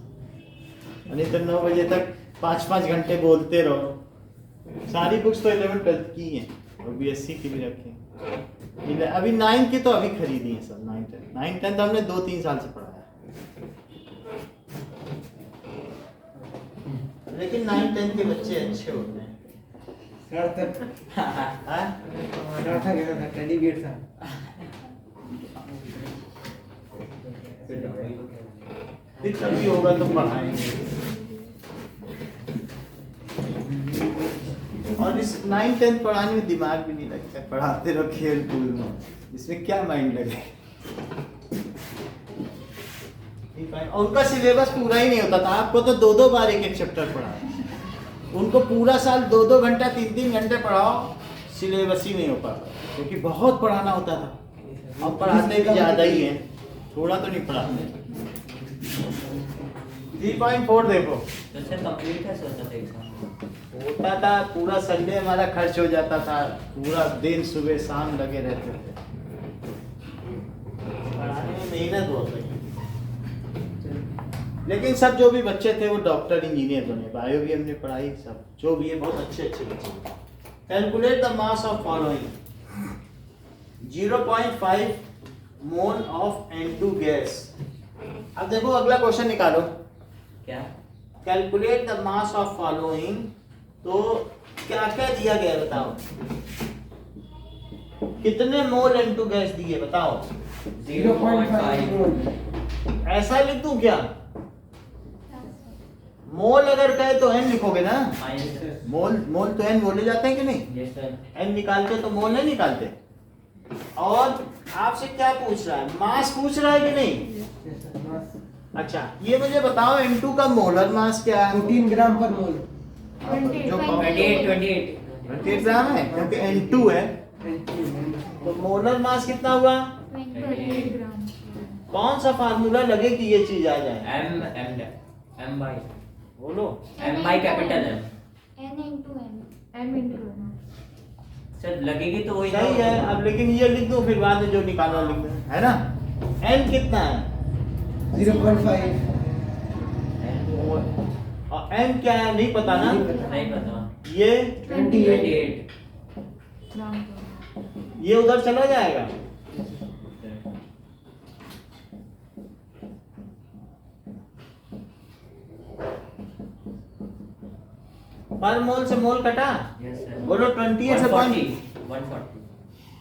नहीं तो 9 बजे तक 5 घंटे बोलते रहो। सारी बुक्स तो 11 12 की हैं और बीएससी की भी रखी हैं। अभी 9 की तो अभी खरीदी है सब। 9 10 तो हमने 2-3 साल से पढ़ाया, लेकिन 9 10 के बच्चे अच्छे होते हैं। हाँ? टेडी बियर था। फिर कभी होगा तो पढ़ाएंगे। और इस 9 10 पढ़ाने में दिमाग भी नहीं लगता, पढ़ाते रहो खेल कूद में, इसमें क्या माइंड लगे। और उनका सिलेबस पूरा ही नहीं होता था। आपको तो 2-2 बार एक चैप्टर पढ़ाओ, उनको पूरा साल 2-2 घंटा 3-3 घंटे पढ़ाओ, सिलेबस ही नहीं हो पाता, क्योंकि बहुत पढ़ाना होता था। अब पढ़ाते भी ज़्यादा ही है, थोड़ा तो नहीं पढ़ाते। 3.4 देखो तो सर कंप्लीट कैसे होता था एग्जाम? होता था, पूरा संडे हमारा खर्च हो जाता था, पूरा दिन सुबह शाम लगे रहते थे। पढ़ाने में मेहनत बहुत लगी, लेकिन सब जो भी बच्चे थे वो डॉक्टर इंजीनियर बने। बायो भी हमने पढ़ाई, सब जो भी है बहुत अच्छे बच्चे। Calculate the mass of following 0.5 mole of N2 gas. अब देखो अगला क्वेश्चन निकालो, क्या? Calculate the mass of following. तो क्या क्या दिया गया है बताओ, कितने मोल N2 गैस दिए बताओ। 0.5 ऐसा लिख दूं क्या? मोल अगर कहे तो n लिखोगे ना। मोल तो n बोले जाते हैं कि नहीं? Yes sir. n निकालते तो मोल नहीं निकालते। और आपसे क्या पूछ रहा है, मास पूछ रहा है कि नहीं? अच्छा ये मुझे बताओ N2 का मोलर मास क्या है? 14 ग्राम पर मोल। 28 ग्राम है, क्योंकि N2 है। तो मोलर मास कितना हुआ? 28 ग्राम। कौन सा फार्मूला लगे कि ये चीज आ जाए? M by बोलो। M by capital M। N into M। M into N। Sir लगेगी तो वही सही है। अब लेकिन ये लिख दो, फिर बाद में जो निकालना लिख दो, है ना। n कितना है? 0.5। और n क्या है नहीं पता ना? नहीं पता। ये 28 ग्राम। ये उधर चला जाएगा। पर मोल से मोल कटा। Yes sir. बोलो 28 से 140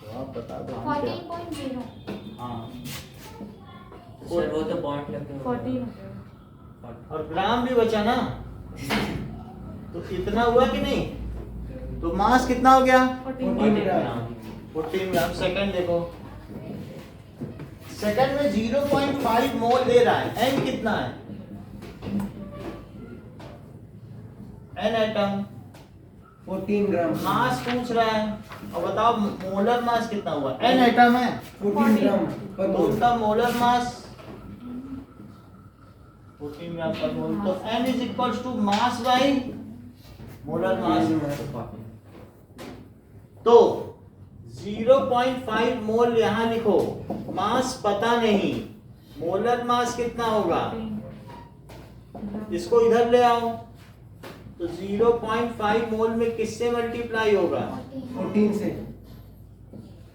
तो आप बता दो। 14.0। हाँ। सर वो तो पॉइंट लगे 14 और ग्राम भी बचा ना, तो इतना हुआ कि नहीं? तो मास कितना हो गया? 14 ग्राम। 14 ग्राम। सेकंड देखो, सेकंड में 0.5 मोल दे रहा है। n कितना है? n atom. 14 ग्राम। मास पूछ रहा है, और बताओ मोलर मास कितना हुआ? n एटम है 14 ग्राम पर तो मोल। उनका मोलर मास 14 ग्राम पर मोल। तो n is equals to mass by molar mass. तो 0.5 मोल यहाँ लिखो, मास पता नहीं, मोलर मास कितना होगा? इसको इधर ले आओ, तो 0.5 मोल में किससे मल्टीप्लाई होगा? 14 से।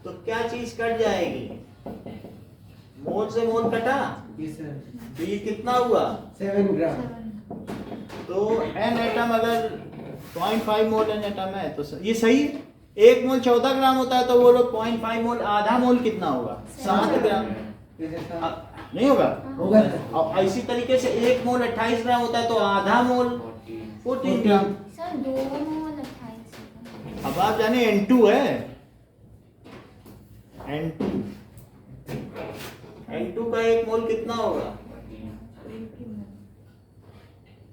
तो क्या चीज कट जाएगी? मोल से मोल कटा, जी सर। तो ये कितना हुआ? 7 ग्राम। तो n एटम अगर 0.5 मोल n एटम है तो ये सही है। 1 मोल 14 ग्राम होता है, तो वो लोग 0.5 मोल, आधा मोल कितना होगा? 7 ग्राम। जैसे अब नहीं होगा? होगा सर। और इसी तरीके से 1 मोल 28 ग्राम होता है तो आधा मोल 14 ग्राम। सर 2 मोल 28। अब आप जाने N2 है, N2 का 1 मोल कितना होगा?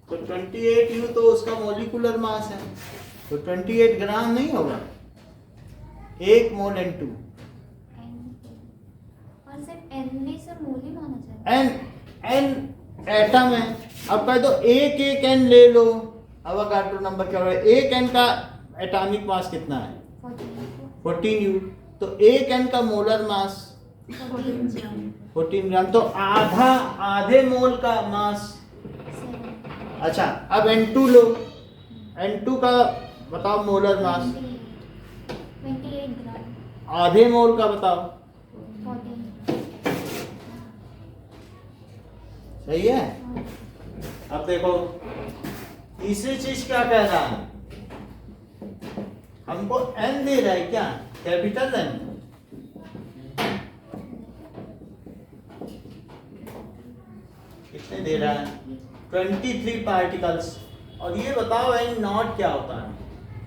तो 28 U तो उसका मोलिकुलर मास है, तो 28 ग्राम नहीं होगा 1 मोल N2। और सिर्फ एन भी सर मोल ही माना जाएगा। N एटम है। अब कह दो एक N ले लो, अवोगाड्रो नंबर क्या होगा? 1 N का एटॉमिक मास कितना है? 14 U। तो 1 N का मोलर मास 14 ग्राम, तो आधे मोल का मास। अच्छा, अब N2 लो, N2 का बताओ मोलर मास, 28 ग्राम। आधे मोल का बताओ। 14। सही है। अब देखो तीसरी चीज क्या कह रहा है, हमको N दे रहा है क्या? Capital N। कितने दे रहा है? 23 पार्टिकल्स। और ये बताओ N नॉट क्या होता है?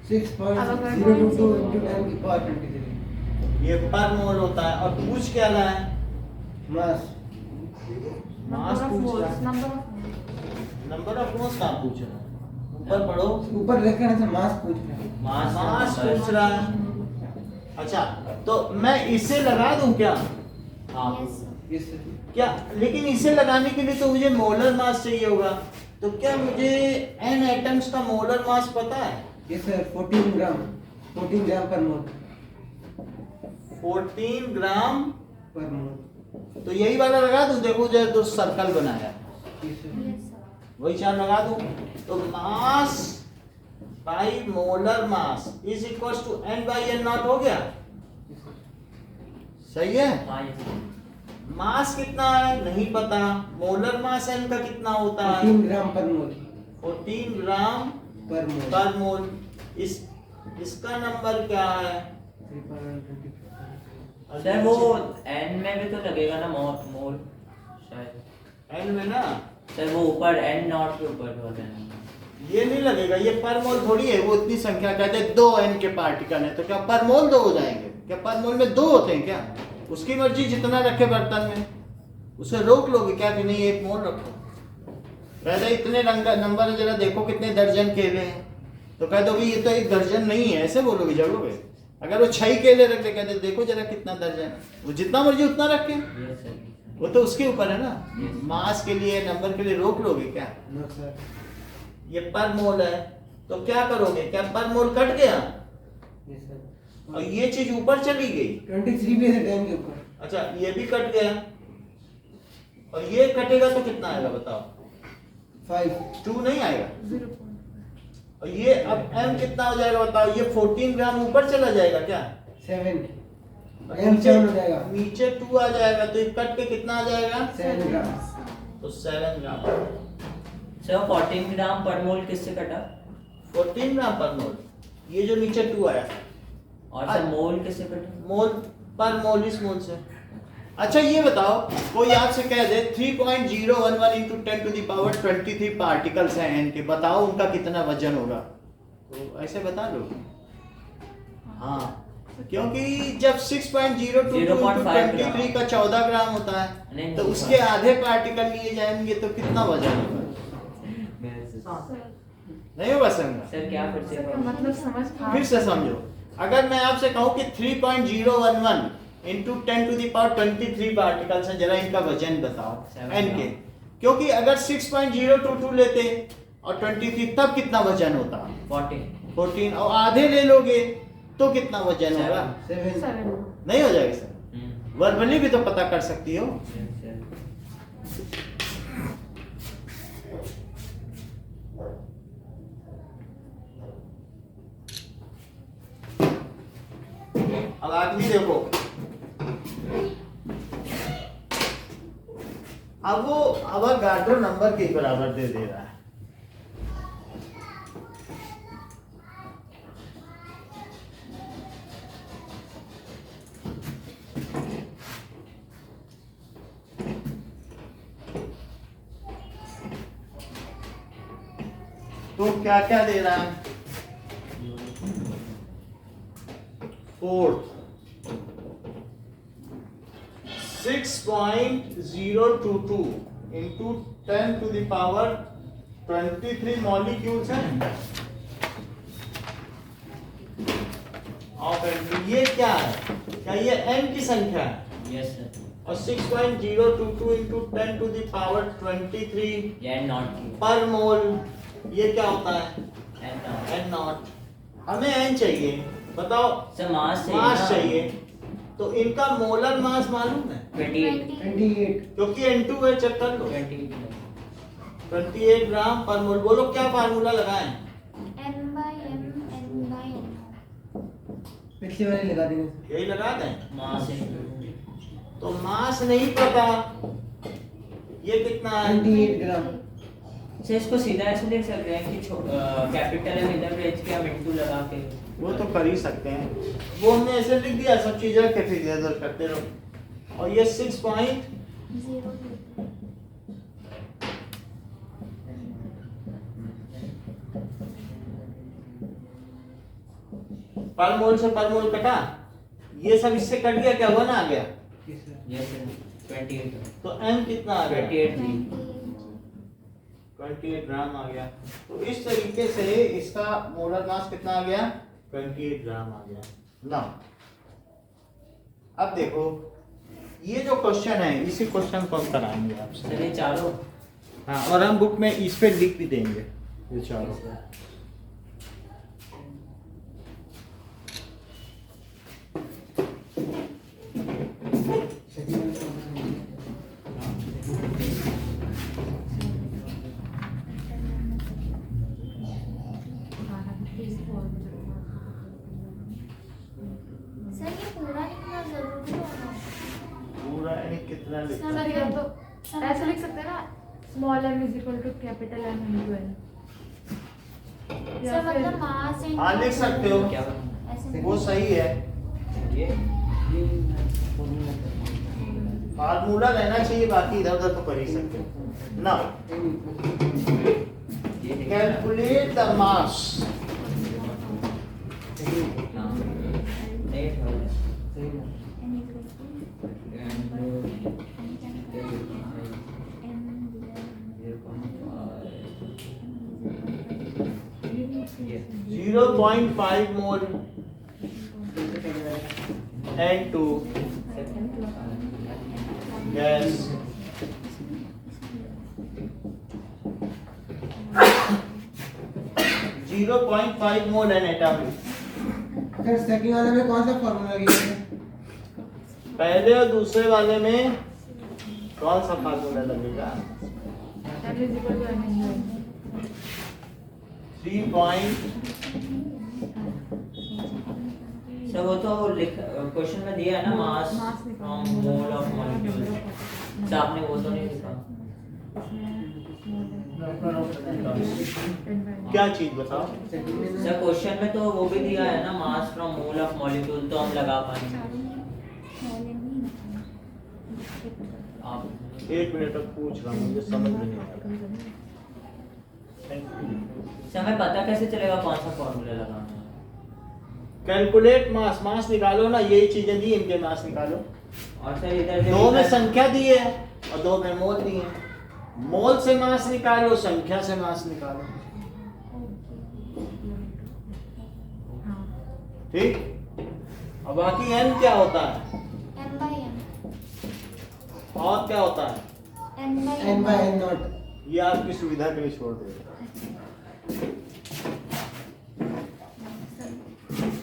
6.022 into 10 की पावर 23 ये पर मोल होता है। और पूछ क्या रहा है? मास। मास पूछ रहा है। नंबर ऑफ मोल्स कहाँ पूछ रहा है? ऊपर पढ़ो, ऊपर लिखा है सर, मास पूछ रहे हैं। मास पूछ रहा है। अच्छा, तो मैं इसे लगा दूं क्या? हाँ यस सर। Yes sir. क्या? लेकिन इसे लगाने के लिए तो मुझे मोलर मास चाहिए होगा। तो क्या मुझे N एटम्स का मोलर मास पता है? यस सर, 14 ग्राम पर मोल। 14 ग्राम पर मोल। तो यही वाला लगा दूं। देखो जरा तो सर्कल बनाया, यस सर। Yes sir. वही चार लगा दूं। तो mass by molar mass is equal to N by N not हो गया। सही है। हाँ ये मास कितना है नहीं पता, मोलर मास N का कितना होता है? 14 ग्राम पर मोल। 14 ग्राम पर मोल। पर मोल। इसका नंबर क्या है? 3.25। सर वो एन में भी तो लगेगा ना मोल शायद। N में ना सर वो ऊपर एन नॉट के ऊपर होता है। ये नहीं लगेगा, ये पर मोल थोड़ी है। वो इतनी संख्या कहते हैं 2 N के पार्टिकल है, तो क्या पर मोल 2 हो जाएंगे? क्या पर मोल में 2 होते हैं क्या? उसकी मर्जी जितना रखे बर्तन में, उसे रोक लोगे क्या कि नहीं 1 मोल रखो? पहले इतने नंबर है, जरा देखो कितने दर्जन केले हैं, तो कह दोगे ये तो 1 दर्जन नहीं है, ऐसे बोलोगे जगोगे। अगर वो 6 केले रख दे, कहते देखो जरा कितना दर्जन है, वो जितना मर्जी उतना रखे, ये सर वो तो उसके ऊपर है ना। मास के लिए नंबर के लिए रोक लोगे क्या? No sir. ये पर मोल है तो क्या करोगे? क्या पर मोल कट गया यस सर। और ये चीज ऊपर चली गई? 23 भी है 10 के ऊपर। अच्छा, ये भी कट गया और ये कटेगा तो कितना आएगा बताओ? 5। 2 नहीं आएगा। और ये अब M कितना हो जाएगा बताओ? ये 14 ग्राम ऊपर चला जाएगा क्या? 7। और M 7 हो जाएगा। नीचे 2 आ जाएगा, तो ये कट के कितना आ जाएगा? 7 ग्राम। तो 7 ग्राम। सर 14 ग्राम पर मोल किससे कटा? 14 ग्राम पर मोल, ये जो नीचे 2 आया। और सर मोल किससे कटा? मोल पर मोल इस मोल से। अच्छा ये बताओ, कोई आपसे कह दे 3.011 into 10 to the power 23 particles हैं N के, बताओ उनका कितना वजन होगा? तो ऐसे बता लो। हाँ, क्योंकि जब 6.022 into 23 का 14 ग्राम होता है, नहीं, तो उसके आधे पार्टिकल लिए जाएंगे तो कितना वजन होगा? नहीं होगा समझा? सर क्या फिर से मतलब समझ फिर से समझो, अगर मैं आपसे कहूं कि 3.011 into 10 to the power 23 particles हैं, जरा इनका वजन बताओ N के। क्योंकि अगर 6.022 लेते और 23 तब कितना वजन होता? 14। और आधे ले लोगे तो कितना वजन होगा? 7। नहीं हो जाएगा सर? वर्बली भी तो पता कर सकती हो। अब आदमी देखो, अब वो अवोगाड्रो नंबर के बराबर दे रहा है। तो क्या क्या दे रहा है? Fourth 6.022 into 10 to the power 23 molecules हैं ऑफ N2। ये क्या है? क्या ये N की संख्या है? Yes sir. और 6.022 into 10 to the power 23 ये नॉट की पर मोल, ये क्या होता है? N not. N not. हमें N चाहिए, बताओ। सर मास मास चाहिए, तो इनका मोलर मास मालूम है? 28 28 क्योंकि N2 है, चेक कर लो। 28 ग्राम पर मोल। बोलो क्या फार्मूला लगाएं? M/M/N/N0। पिछले वाले लगा देंगे। यही लगा दें। मास तो मास नहीं पता, ये कितना है? 28 ग्राम। सर इसको सीधा ऐसे देख सकते हैं कि कैपिटल है मिडिल रेंज के हम इनटू लगा के। वो तो कर ही सकते हैं, वो हमने ऐसे लिख दिया, सब चीजें रख के फिर इधर करते रहो। और ये 6.0 पर मोल से पर मोल कटा, ये सब इससे कट गया, क्या हुआ ना, आ गया। यस सर 28 तो M कितना आ गया? 28 28 ग्राम आ गया। तो इस तरीके से इसका मोलर मास कितना आ गया? 28 ग्राम आ गया ना। अब देखो ये जो क्वेश्चन है, इसी क्वेश्चन को हम कराएंगे आपसे। सर ये चारों। हाँ, और हम बुक में इस पे लिख भी देंगे ये चारों। सर ये पूरा लिखना जरूरी होगा। पूरा यानी कितना लिखना सर है? या तो ऐसे लिख सकते हैं ना, small m is equal to capital M into N। Sir मतलब मास एंड हाँ, लिख सकते हो। क्या बनना? ऐसे वो सही है, ये फार्मूला रहना चाहिए, बाकी इधर उधर तो कर ही सकते हो ना। ये कैलकुलेट द मास नहीं था। N 0.5 मोल N2 गैस, 0.5 मोल एन एटम। सर सेकंड वाले में कौन सा फार्मूला लगेगा? पहले और दूसरे वाले में कौन सा फार्मूला लगेगा? M is equal to M into N। 3 point sir वो तो क्वेश्चन में दिया है ना, mass mass from mole of molecule. Sir आपने वो तो नहीं लिखा। क्या चीज बताओ? सर क्वेश्चन में तो वो भी दिया है ना, मास फ्रॉम मोल ऑफ मॉलिक्यूल, तो हम लगा पाएंगे। आप 1 मिनट तक पूछ रहा हूँ, मुझे समझ में नहीं आ रहा। सर हमें पता कैसे चलेगा कौन सा फॉर्मूला लगाना है? कैलकुलेट मास, मास निकालो ना, यही चीजें दी, इनके मास निकालो। और सर इधर जो दो में लिखा है- संख्या दी है और दो में मोल दी है। मोल से मास निकालो, संख्या से मास निकालो, ठीक। और बाकी n क्या होता है M/M और क्या होता है, N/N0। ये आपकी सुविधा के लिए छोड़ दे।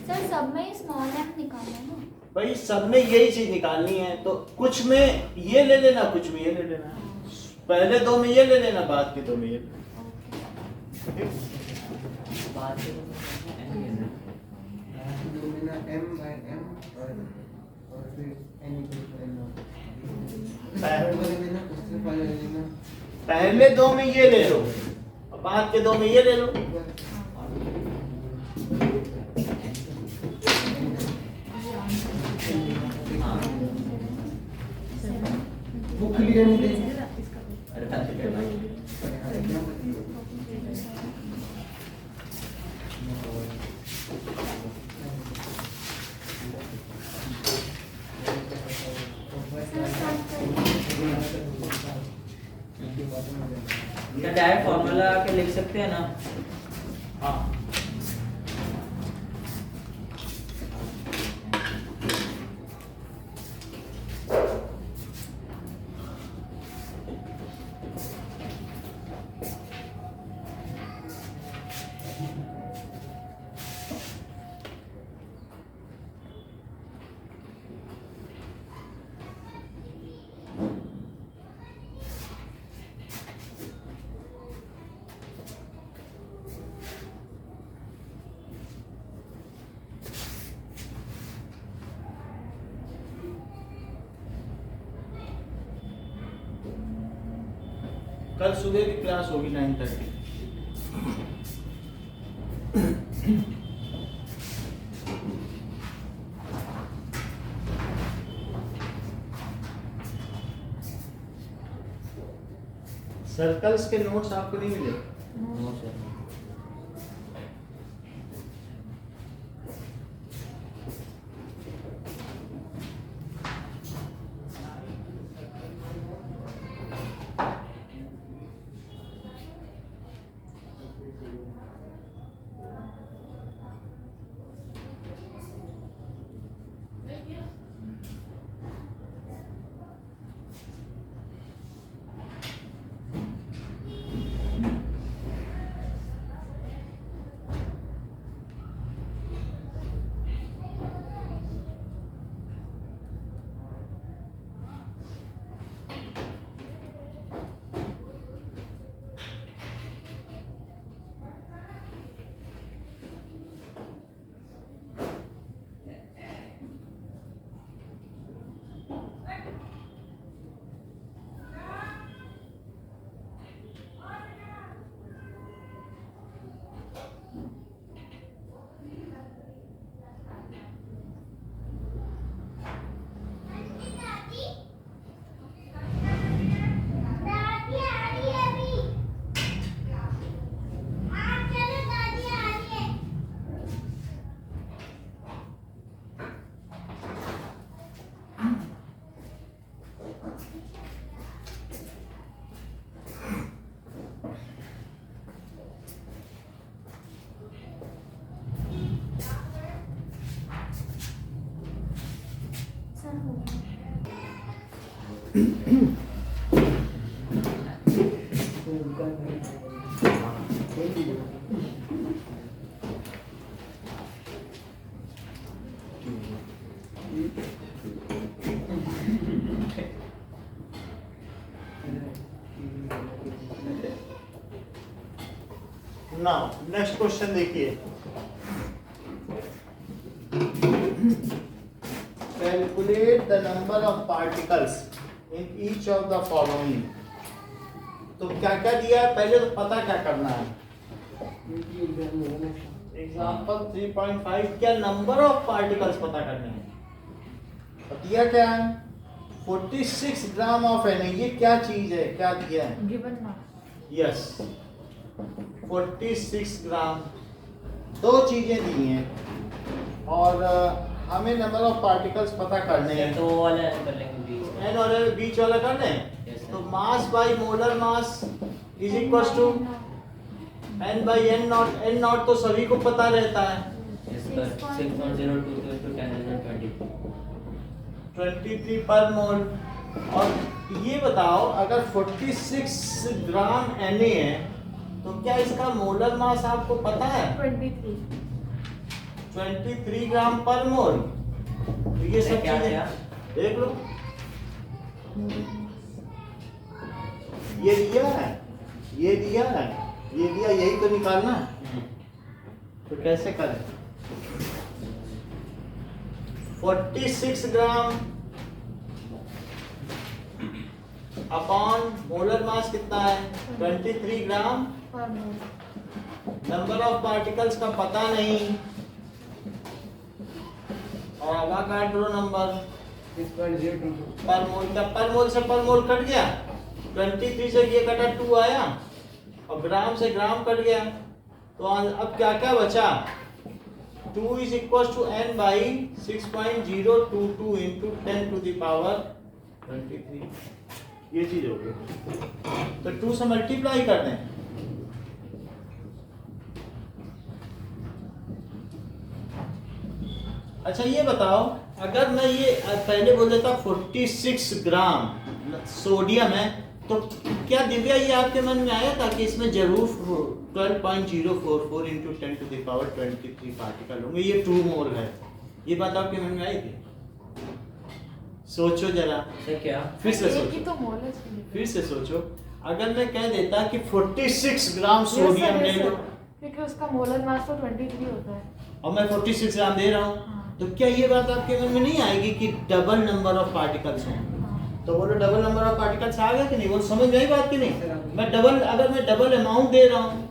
सर सब में स्मॉल m निकालना है ना। भाई सब में यही चीज निकालनी है, तो कुछ में ये ले लेना, कुछ में ये ले लेना। पहले दो में ये ले लेना, बाद के दो में ये ले लेना। बात से दो में ना M/M और फिर N equal to N0। Third वाले में ना उससे पहले लेना पहले दो में ये ले लो और बाद के दो में ये ले लो। बुक क्लियर नहीं देगी। अरे कंसिडर भाई क्या डायरेक्ट फॉर्मूला के लिख सकते हैं ना? हाँ कल सुबह भी क्लास होगी 9:30। सर्कल्स के नोट्स आपको नहीं मिले? No sir. सर हो गया। नाउ नेक्स्ट क्वेश्चन देखिए। Calculate the number of particles in each of the following. तो क्या क्या दिया है, पहले तो पता क्या करना है। एग्जाम्पल 3.5 क्या नंबर ऑफ पार्टिकल्स पता करने हैं। तो दिया क्या है 46 ग्राम ऑफ एन। ये क्या चीज है, क्या दिया है? गिवन मास। यस 46 ग्राम। दो चीजें दी हैं और हमें नंबर ऑफ पार्टिकल्स पता करने हैं। तो वो वाला कर लेंगे बीच एन और बीच वाला करने हैं। Yes, sir. तो mass by molar mass is equal to N by N not. N not तो सभी को पता रहता है। Yes, sir. 6.02 to 10,020. 23 पर मोल। और ये बताओ अगर 46 ग्राम Na है तो क्या इसका मोलर मास आपको पता है? 23। 23 ग्राम पर मोल। तो ये सब क्या चीजें दिया? देख लो। ये दिया है, ये दिया है, ये दिया, यही तो निकालना है। तो कैसे करें? 46 ग्राम अपॉन मोलर मास कितना है 23 ग्राम। पर मोल। नंबर ऑफ पार्टिकल्स का पता नहीं और अवागाड्रो नंबर 6.022 पर मोल का, पर मोल से पर मोल कट गया। 23 से ये कटा 2 आया और ग्राम से ग्राम कट गया। तो अब क्या क्या बचा? 2 is equal to n by 6.022 into 10 to the power 23। ये चीज हो गई। तो 2 से मल्टीप्लाई कर दें। अच्छा ये बताओ, अगर मैं ये पहले बोल देता 46 ग्राम सोडियम है, तो क्या दिव्या ये आपके मन में आया था कि इसमें जरूर 12.044 into 10 to the power 23 particle होंगे, ये 2 मोल है? ये बात आपके मन में आई थी? सोचो जरा, सर क्या? फिर से एक ही सोचो, तो मोल है इसमें। फिर से सोचो। अगर मैं कह देता कि 46 ग्राम सोडियम ले लो, क्योंकि उसका मोलर मास तो 23 होता है। और मैं 46 ग्राम दे रहा हूँ, हाँ। तो क्या ये बात आपके मन में नहीं आएगी कि डबल नंबर ऑफ पार्टिकल्स हों? तो बोलो डबल नंबर ऑफ पार्टिकल्स आ गया कि नहीं? वो समझ में आई बात कि नहीं? मैं डबल, अगर मैं डबल अमाउंट दे रहा हूँ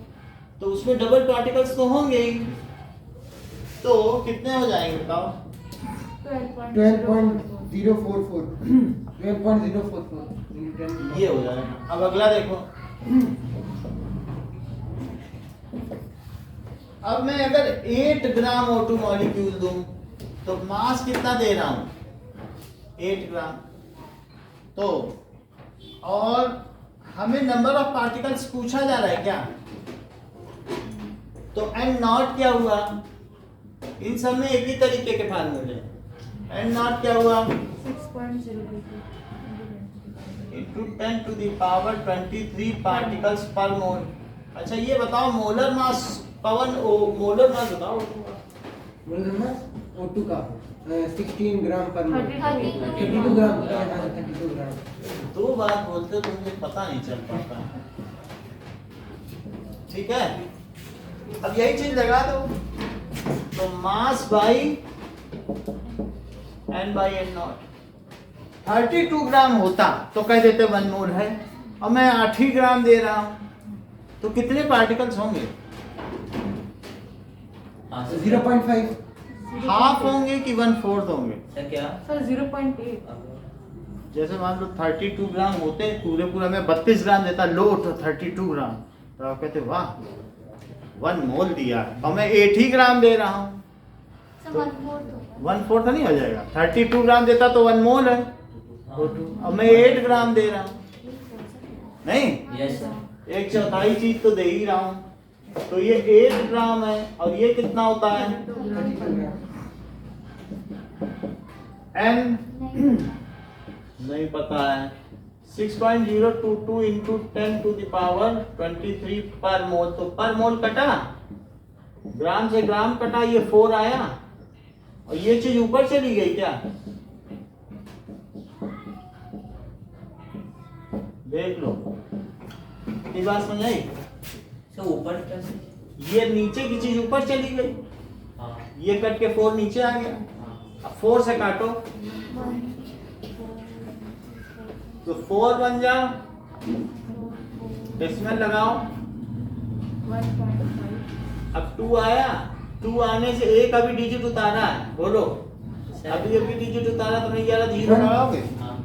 तो उसमें डबल पार्टिकल्स तो होंगे ही। तो कितने हो जाएंगे बताओ? 12.044 12.044 ये हो जाएगा। अब अगला देखो, अब मैं अगर 8 ग्राम O2 मॉलिक्यूल दूं तो मास कितना दे रहा हूं? 8 ग्राम। तो और हमें नंबर ऑफ पार्टिकल्स पूछा जा रहा है क्या? तो n नॉट क्या हुआ? इन सब में एक ही तरीके के फार्मूले हैं। n नॉट क्या हुआ? 6.022 into 10 to the power 23 particles per mole. अच्छा ये बताओ, मोलर मास पवन मोलर मास बताओ। मोलर मास O2 का 16 ग्राम पर मोल, 32 32 ग्राम, 32 ग्राम। दो बात बोलते हो तो मुझे पता नहीं चल पाता। ठीक है, अब यही चीज लगा दो, तो mass by n by n not. 32 ग्राम होता तो कह देते 1 मोल है, और मैं 8 ही ग्राम दे रहा हूं, तो कितने पार्टिकल्स होंगे? हाँ सर। 0.5 हाफ होंगे कि 1/4 होंगे? सर क्या? सर 0.8। जैसे मान लो 32 ग्राम होते, पूरा मैं 32 ग्राम देता, लो तो 32 ग्राम, तो आप कहते वाह 1 मोल दिया, और मैं 8 ही ग्राम दे रहा हूँ, So 1/4 होगा। 1/4 तो नहीं हो जाएगा? 32 ग्राम देता तो 1 मोल है, अब मैं 8 ग्राम दे रहा हूँ, नहीं? Yes sir. 1/4 चीज तो दे ही रहा हूँ, तो ये 8 ग्राम है, और ये कितना होता है? 32 ग्राम। n नहीं होगा। नहीं पता है। 6.022 इंटू 10 टू द पावर 23 पर मोल, तो पर मोल कटा, ग्राम से ग्राम कटा, ये 4 आया, और ये चीज ऊपर चली गई क्या? देख लो, ये बात समझ आई? सर ऊपर कैसे? ये नीचे की चीज ऊपर चली गई, हाँ ये कट के 4 नीचे आ गया। अब 4 से काटो 1 तो 4 बन जाओ, डेसिमल लगाओ। 1.5। अब 2 आया, 2 आने से एक अभी डिजिट उतारा है, बोलो अभी अभी डिजिट उतारा तो नहीं, 11 जीरो लगाओगे, हाँ।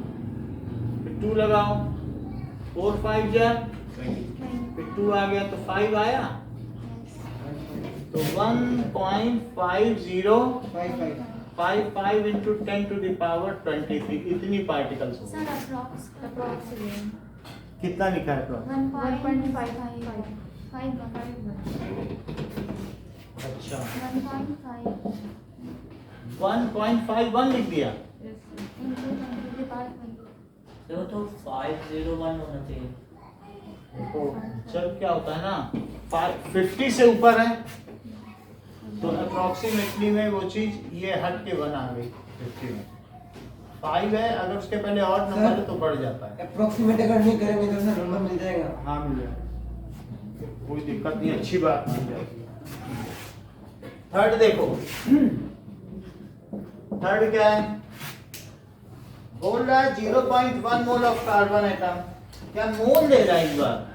फिर 2 लगाओ, 4 5 जा, फिर 2 आ गया तो 5 आया, तो 1.5055 इंटू 10 टू द पावर 23 इतनी पार्टिकल्स हो। Sir approx Approximate। कितना लिखा है तो? 1.55 अच्छा 1.5 1.51 लिख दिया। Yes, sir। into 10 to the power 20। Sir वो तो 501 होना चाहिए। देखो जब क्या होता है ना, 50 से ऊपर है तो अप्रोक्सीमेटली में वो चीज ये हट के 1 आ गई, 50 में 5 है, अगर उसके पहले और नंबर है तो बढ़ जाता है। अप्रोक्सीमेट अगर नहीं करेंगे तो सर नंबर मिल जाएगा। हाँ मिल जाएगा, कोई दिक्कत नहीं, अच्छी बात मिल जाएगी। थर्ड देखो, थर्ड क्या है? बोल रहा है 0.1 मोल ऑफ कार्बन एटम, क्या मोल दे रहा है इस बार?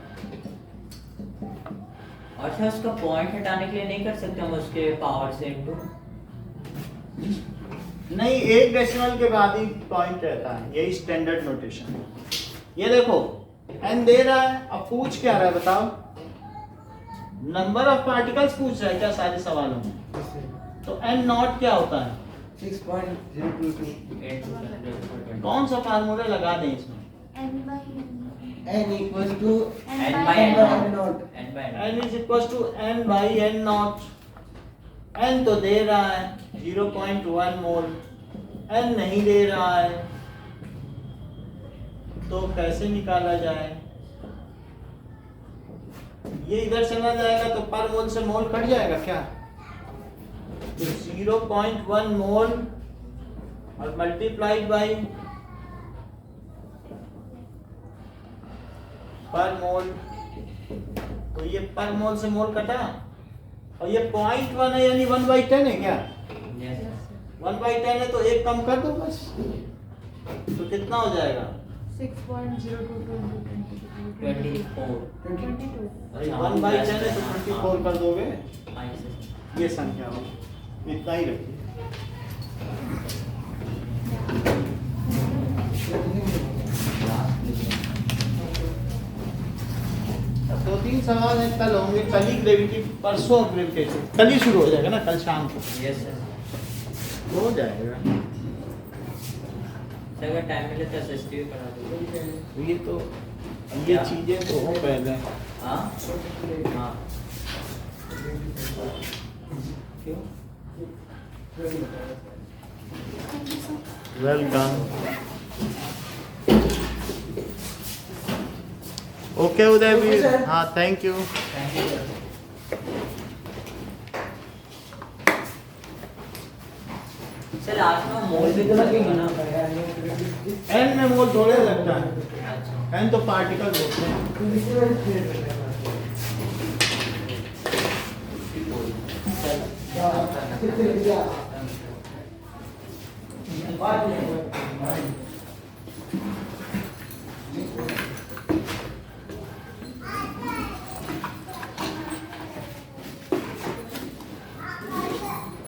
अच्छा उसका पॉइंट हटाने के लिए नहीं कर सकते हम उसके पावर से इनटू? नहीं, एक डेसिमल के बाद ही पॉइंट रहता है, यही स्टैंडर्ड नोटेशन है। ये देखो n दे रहा है, अब पूछ क्या रहा है बताओ? नंबर ऑफ पार्टिकल्स पूछ रहा है क्या सारे सवालों में? तो n नॉट क्या होता है? 6.022 कौन सा फार्मूला लगा दें इसमें? n by n equals to n n by n by naught. n naught. n by n n is equal to n by n not. n तो दे रहा है 0.1 मोल, n नहीं दे रहा है, तो कैसे निकाला जाए? ये इधर चला जाएगा तो पर मोल से मोल कट जाएगा क्या? तो 0.1 मोल और मल्टीप्लाइड बाई पर मोल, तो ये पर मोल से मोल कटा, और ये 0.1 है यानी 1/10 है क्या? Yes. 1/10 है तो एक कम कर दो बस, तो कितना हो जाएगा? 6.022 24. 22. 1/10 है तो 24 कर दोगे, हाँ, yes, yes. ये संख्या हो, इतना ही रखिए। दो तीन सवाल हैं, कल होंगे, कल ही ग्रेविटी, परसों ग्रेविटेशन, कल ही शुरू हो जाएगा ना, कल शाम को Yes, yes. हो जाएगा। सर, अगर टाइम मिले तो SST भी करा दो। ये तो ये चीजें तो हो पहले। हाँ हाँ क्यों? Thank you, sir. Welcome. Okay Uday भी, हाँ thank you. Thank you sir. Sir last में मोल भी तो लगेगा ना। एन में मोल थोड़े लगता है, अच्छा। एन तो पार्टिकल होते हैं। Yeah.